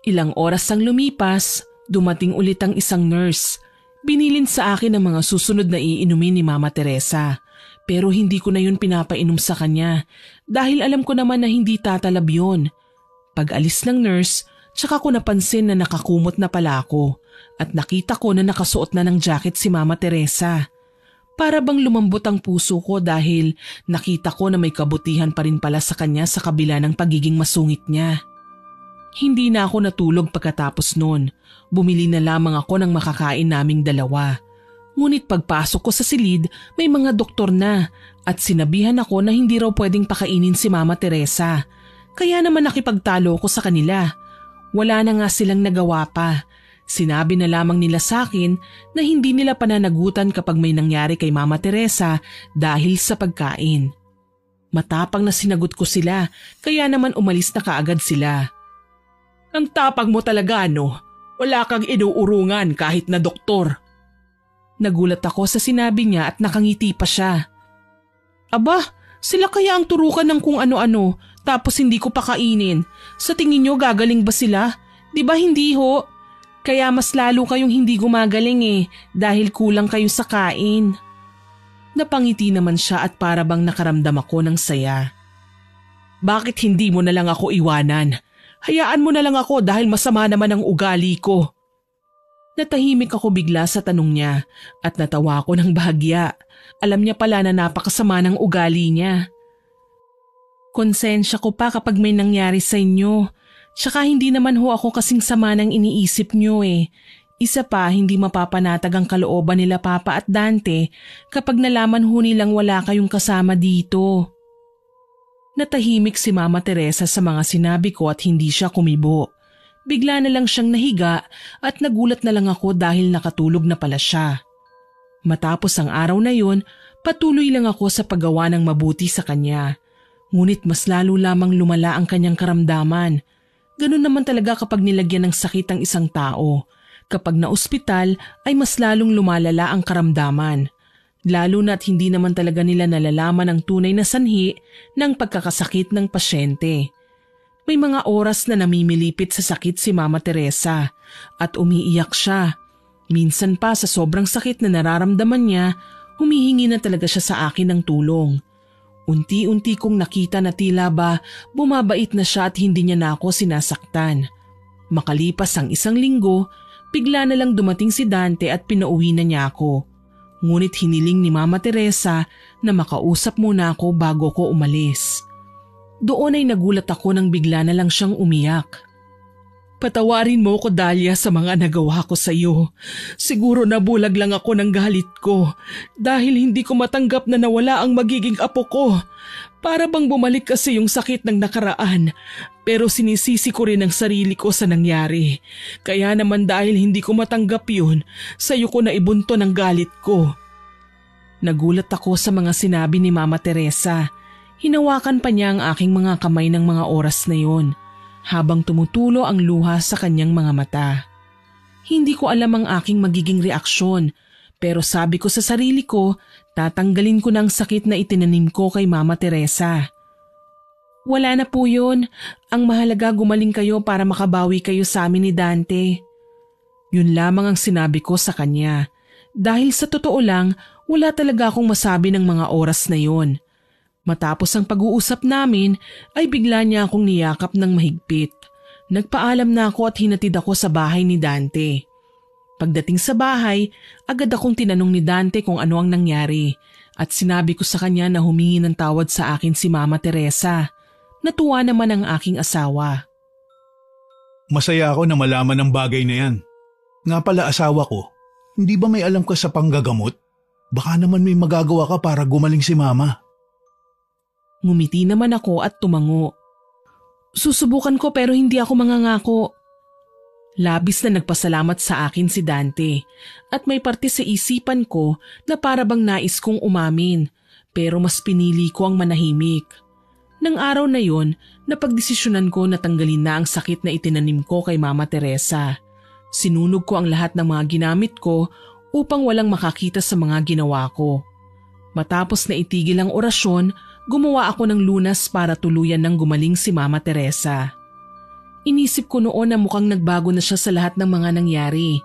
Ilang oras ang lumipas, dumating ulit ang isang nurse. Binilin sa akin ang mga susunod na iinumin ni Mama Teresa. Pero hindi ko na yun pinapainom sa kanya dahil alam ko naman na hindi tatalab yun. Pag-alis ng nurse, tsaka ko napansin na nakakumot na pala ako at nakita ko na nakasuot na ng jacket si Mama Teresa. Para bang lumambot ang puso ko dahil nakita ko na may kabutihan pa rin pala sa kanya sa kabila ng pagiging masungit niya. Hindi na ako natulog pagkatapos noon. Bumili na lamang ako ng makakain naming dalawa. Ngunit pagpasok ko sa silid, may mga doktor na at sinabihan ako na hindi raw pwedeng pakainin si Mama Teresa. Kaya naman nakipagtalo ko sa kanila. Wala na nga silang nagawa pa. Sinabi na lamang nila sa akin na hindi nila pananagutan kapag may nangyari kay Mama Teresa dahil sa pagkain. Matapang na sinagot ko sila kaya naman umalis na kaagad sila. Ang tapang mo talaga, no? Wala kang inuurungan kahit na doktor. Nagulat ako sa sinabi niya at nakangiti pa siya. Aba, sila kaya ang turukan ng kung ano-ano tapos hindi ko pa kainin. Sa tingin niyo gagaling ba sila? Di ba hindi ho? Kaya mas lalo kayong hindi gumagaling dahil kulang kayo sa kain. Napangiti naman siya at para bang nakaramdam ako ng saya. Bakit hindi mo na lang ako iwanan? Hayaan mo na lang ako dahil masama naman ang ugali ko. Natahimik ako bigla sa tanong niya at natawa ako ng bahagya. Alam niya pala na napakasama ng ugali niya. Konsensya ko pa kapag may nangyari sa inyo. Tsaka hindi naman ho ako kasing sama ng iniisip niyo Isa pa, hindi mapapanatag ang kalooban nila Papa at Dante kapag nalaman ho nilang wala kayong kasama dito. Natahimik si Mama Teresa sa mga sinabi ko at hindi siya kumibo. Bigla na lang siyang nahiga at nagulat na lang ako dahil nakatulog na pala siya. Matapos ang araw na yun, patuloy lang ako sa paggawa ng mabuti sa kanya. Ngunit mas lalo lamang lumala ang kanyang karamdaman. Ganun naman talaga kapag nilagyan ng sakit ang isang tao. Kapag na-ospital ay mas lalong lumalala ang karamdaman. Lalo na't hindi naman talaga nila nalalaman ang tunay na sanhi ng pagkakasakit ng pasyente. May mga oras na namimilipit sa sakit si Mama Teresa at umiiyak siya. Minsan pa sa sobrang sakit na nararamdaman niya, humihingi na talaga siya sa akin ng tulong. Unti-unti kong nakita na tila ba bumabait na siya at hindi niya na ako sinasaktan. Makalipas ang 1 linggo, bigla na lang dumating si Dante at pinauwi na niya ako. Ngunit hiniling ni Mama Teresa na makausap muna ako bago ko umalis. Doon ay nagulat ako nang bigla na lang siyang umiyak. Patawarin mo ko, Dahlia, sa mga nagawa ko sa iyo. Siguro nabulag lang ako ng galit ko dahil hindi ko matanggap na nawala ang magiging apo ko. Para bang bumalik kasi yung sakit ng nakaraan, pero sinisisi ko rin ang sarili ko sa nangyari. Kaya naman dahil hindi ko matanggap yun, sa'yo ko na ibunto ng galit ko. Nagulat ako sa mga sinabi ni Mama Teresa. Hinawakan pa niya ang aking mga kamay ng mga oras na yun, habang tumutulo ang luha sa kanyang mga mata. Hindi ko alam ang aking magiging reaksyon, pero sabi ko sa sarili ko, tatanggalin ko ng sakit na itinanim ko kay Mama Teresa. Wala na po yun. Ang mahalaga gumaling kayo para makabawi kayo sa amin ni Dante. Yun lamang ang sinabi ko sa kanya. Dahil sa totoo lang, wala talaga akong masabi ng mga oras na yun. Matapos ang pag-uusap namin ay bigla niya akong niyakap ng mahigpit. Nagpaalam na ako at hinatid ako sa bahay ni Dante. Pagdating sa bahay, agad akong tinanong ni Dante kung ano ang nangyari at sinabi ko sa kanya na humingi ng tawad sa akin si Mama Teresa. Natuwa naman ang aking asawa. Masaya ako na malaman ang bagay na yan. Nga pala asawa ko, hindi ba may alam ka sa panggagamot? Baka naman may magagawa ka para gumaling si Mama. Ngumiti naman ako at tumango. Susubukan ko pero hindi ako mangangako. Labis na nagpasalamat sa akin si Dante at may parte sa isipan ko na para bang nais kong umamin pero mas pinili ko ang manahimik. Nang araw na yon, napagdesisyonan ko na tanggalin na ang sakit na itinanim ko kay Mama Teresa. Sinunog ko ang lahat ng mga ginamit ko upang walang makakita sa mga ginawa ko. Matapos na itigil ang orasyon, gumawa ako ng lunas para tuluyan ng gumaling si Mama Teresa. Inisip ko noon na mukhang nagbago na siya sa lahat ng mga nangyari.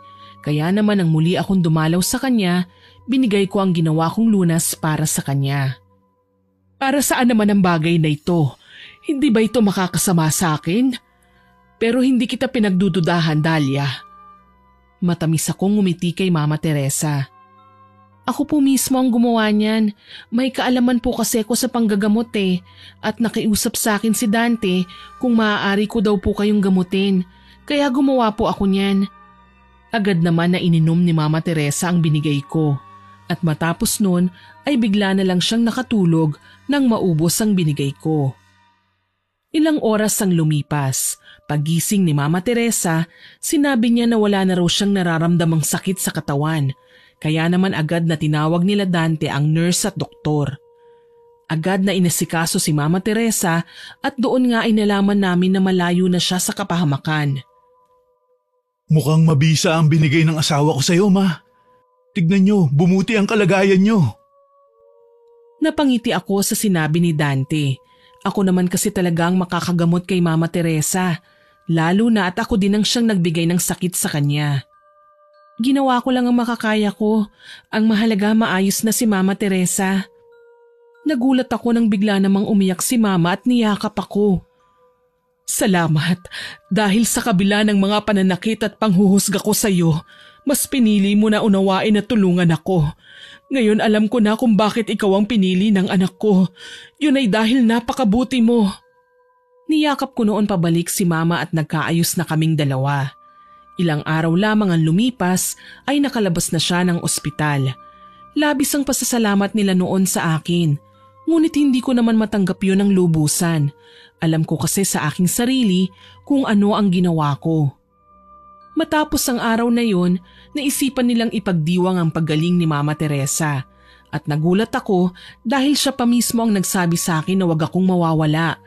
Kaya naman nang muli akong dumalaw sa kanya, binigay ko ang ginawa kong lunas para sa kanya. Para saan naman ang bagay na ito? Hindi ba ito makakasama sa akin? Pero hindi kita pinagdududahan, Dahlia. Matamis akong ngumiti kay Mama Teresa. Ako po mismo ang gumawa niyan. May kaalaman po kasi ako sa panggagamot at nakiusap sa akin si Dante kung maaari ko daw po kayong gamutin. Kaya gumawa po ako niyan. Agad naman na ininom ni Mama Teresa ang binigay ko. At matapos nun ay bigla na lang siyang nakatulog nang maubos ang binigay ko. Ilang oras ang lumipas. Pagising ni Mama Teresa, sinabi niya na wala na raw siyang nararamdamang sakit sa katawan. Kaya naman agad na tinawag nila Dante ang nurse at doktor. Agad na inasikaso si Mama Teresa at doon nga ay nalaman namin na malayo na siya sa kapahamakan. Mukhang mabisa ang binigay ng asawa ko sa iyo, Ma. Tignan niyo, bumuti ang kalagayan niyo. Napangiti ako sa sinabi ni Dante. Ako naman kasi talagang makakagamot kay Mama Teresa, lalo na at ako din ang siyang nagbigay ng sakit sa kanya. Ginawa ko lang ang makakaya ko. Ang mahalaga maayos na si Mama Teresa. Nagulat ako nang bigla namang umiyak si Mama at niyakap ako. Salamat dahil sa kabila ng mga pananakit at panghuhusga ko sa iyo, mas pinili mo na unawain at tulungan ako. Ngayon alam ko na kung bakit ikaw ang pinili ng anak ko. Yun ay dahil napakabuti mo. Niyakap ko noon pabalik si Mama at nagkaayos na kaming dalawa. Ilang araw lamang ang lumipas ay nakalabas na siya ng ospital. Labis ang pasasalamat nila noon sa akin. Ngunit hindi ko naman matanggap yun ng lubusan. Alam ko kasi sa aking sarili kung ano ang ginawa ko. Matapos ang araw na yun, naisipan nilang ipagdiwang ang paggaling ni Mama Teresa. At nagulat ako dahil siya pa mismo ang nagsabi sa akin na wag akong mawawala.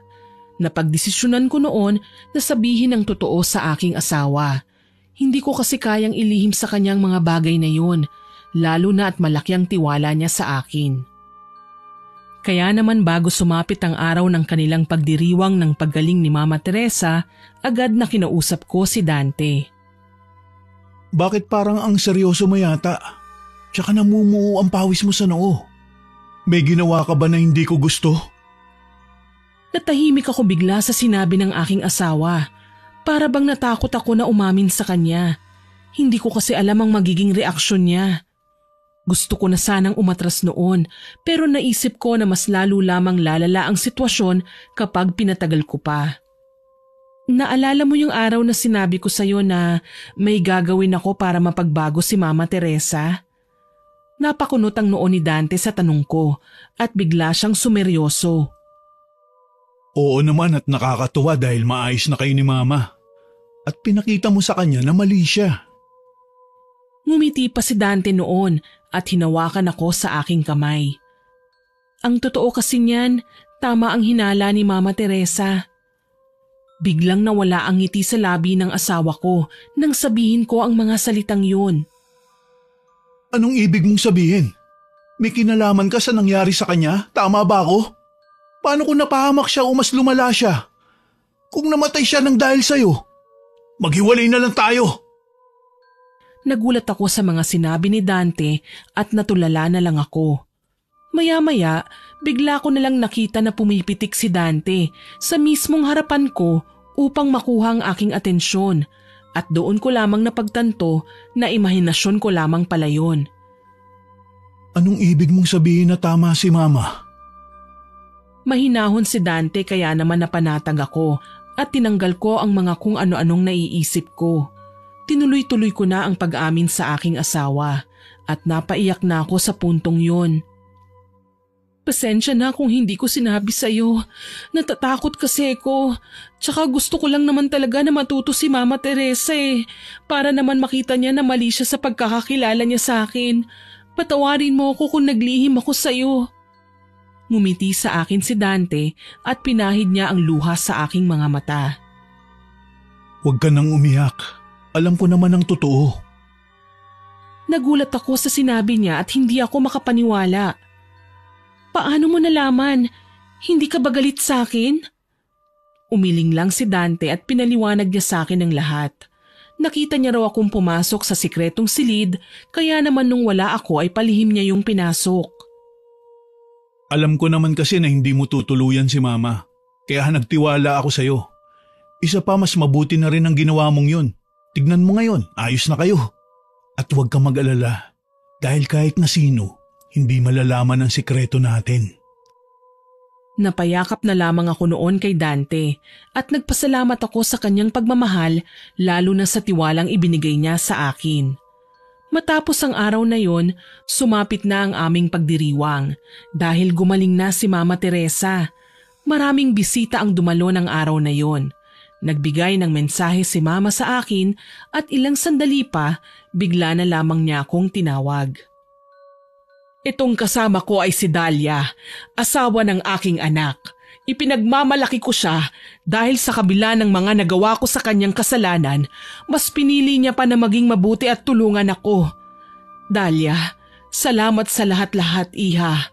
Napagdesisyonan ko noon na sabihin ang totoo sa aking asawa. Hindi ko kasi kayang ilihim sa kanyang mga bagay na yun, lalo na at malaki ang tiwala niya sa akin. Kaya naman bago sumapit ang araw ng kanilang pagdiriwang ng paggaling ni Mama Teresa, agad na kinausap ko si Dante. Bakit parang ang seryoso mo yata? Tsaka namumuo ang pawis mo sa noo. May ginawa ka ba na hindi ko gusto? Natahimik ako bigla sa sinabi ng aking asawa. Para bang natakot ako na umamin sa kanya. Hindi ko kasi alam ang magiging reaksyon niya. Gusto ko na sanang umatras noon pero naisip ko na mas lalo lamang lalala ang sitwasyon kapag pinatagal ko pa. Naalala mo yung araw na sinabi ko sa'yo na may gagawin ako para mapagbago si Mama Teresa? Napakunot ang noo ni Dante sa tanong ko at bigla siyang sumeryoso. Oo naman at nakakatuwa dahil maayos na kayo ni Mama. At pinakita mo sa kanya na mali siya. Ngumiti pa si Dante noon at hinawakan ako sa aking kamay. Ang totoo kasi niyan, tama ang hinala ni Mama Teresa. Biglang nawala ang ngiti sa labi ng asawa ko nang sabihin ko ang mga salitang yun. Anong ibig mong sabihin? May kinalaman ka sa nangyari sa kanya? Tama ba ako? Paano kung napahamak siya o mas lumala siya? Kung namatay siya nang dahil sa'yo, maghiwalay na lang tayo. Nagulat ako sa mga sinabi ni Dante at natulala na lang ako. Maya-maya, bigla ko nalang nakita na pumipitik si Dante sa mismong harapan ko upang makuha ang aking atensyon at doon ko lamang napagtanto na imahinasyon ko lamang pala yun. Anong ibig mong sabihin na tama si Mama? Mahinahon si Dante kaya naman napanatag ako at tinanggal ko ang mga kung ano-anong naiisip ko. Tinuloy-tuloy ko na ang pag-amin sa aking asawa at napaiyak na ako sa puntong yun. Pasensya na kung hindi ko sinabi sa'yo. Natatakot kasi ako. Tsaka gusto ko lang naman talaga na matuto si Mama Teresa para naman makita niya na mali siya sa pagkakakilala niya sa akin. Patawarin mo ako kung naglihim ako sa'yo. Ngumiti sa akin si Dante at pinahid niya ang luha sa aking mga mata. Huwag ka nang umiyak. Alam ko naman ang totoo. Nagulat ako sa sinabi niya at hindi ako makapaniwala. Paano mo nalaman? Hindi ka ba galit sa akin? Umiling lang si Dante at pinaliwanag niya sa akin ang lahat. Nakita niya raw akong pumasok sa sikretong silid kaya naman nung wala ako ay palihim niya yung pinasok. Alam ko naman kasi na hindi mo tutuluyan si Mama. Kaya nagtiwala ako sa'yo. Isa pa mas mabuti na rin ang ginawa mong yun. Tignan mo ngayon, ayos na kayo. At huwag kang mag-alala dahil kahit na sino, hindi malalaman ang sikreto natin. Napayakap na lamang ako noon kay Dante at nagpasalamat ako sa kanyang pagmamahal lalo na sa tiwalang ibinigay niya sa akin. Matapos ang araw na yon, sumapit na ang aming pagdiriwang dahil gumaling na si Mama Teresa. Maraming bisita ang dumalo ng araw na yon. Nagbigay ng mensahe si Mama sa akin at ilang sandali pa bigla na lamang niya akong tinawag. Itong kasama ko ay si Dahlia, asawa ng aking anak. Ipinagmamalaki ko siya dahil sa kabila ng mga nagawa ko sa kanyang kasalanan, mas pinili niya pa na maging mabuti at tulungan ako. Dahlia, salamat sa lahat-lahat, iha.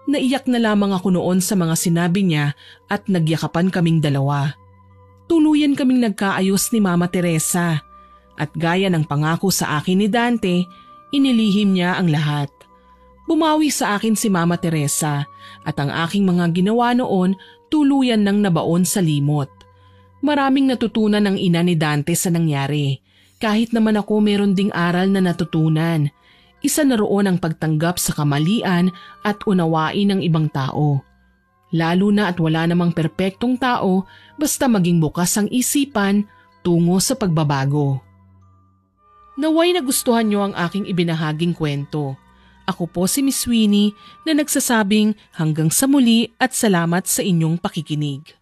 Naiyak na lamang ako noon sa mga sinabi niya at nagyakapan kaming dalawa. Tuluyan kaming nagkaayos ni Mama Teresa at gaya ng pangako sa akin ni Dante, inilihim niya ang lahat. Bumawi sa akin si Mama Teresa at ang aking mga ginawa noon tuluyan ng nabaon sa limot. Maraming natutunan ng ina ni Dante sa nangyari. Kahit naman ako meron ding aral na natutunan. Isa na roon ang pagtanggap sa kamalian at unawain ng ibang tao. Lalo na at wala namang perpektong tao basta maging bukas ang isipan tungo sa pagbabago. Naway nagustuhan niyo ang aking ibinahaging kwento. Ako po si Miss Winnie na nagsasabing hanggang sa muli at salamat sa inyong pakikinig.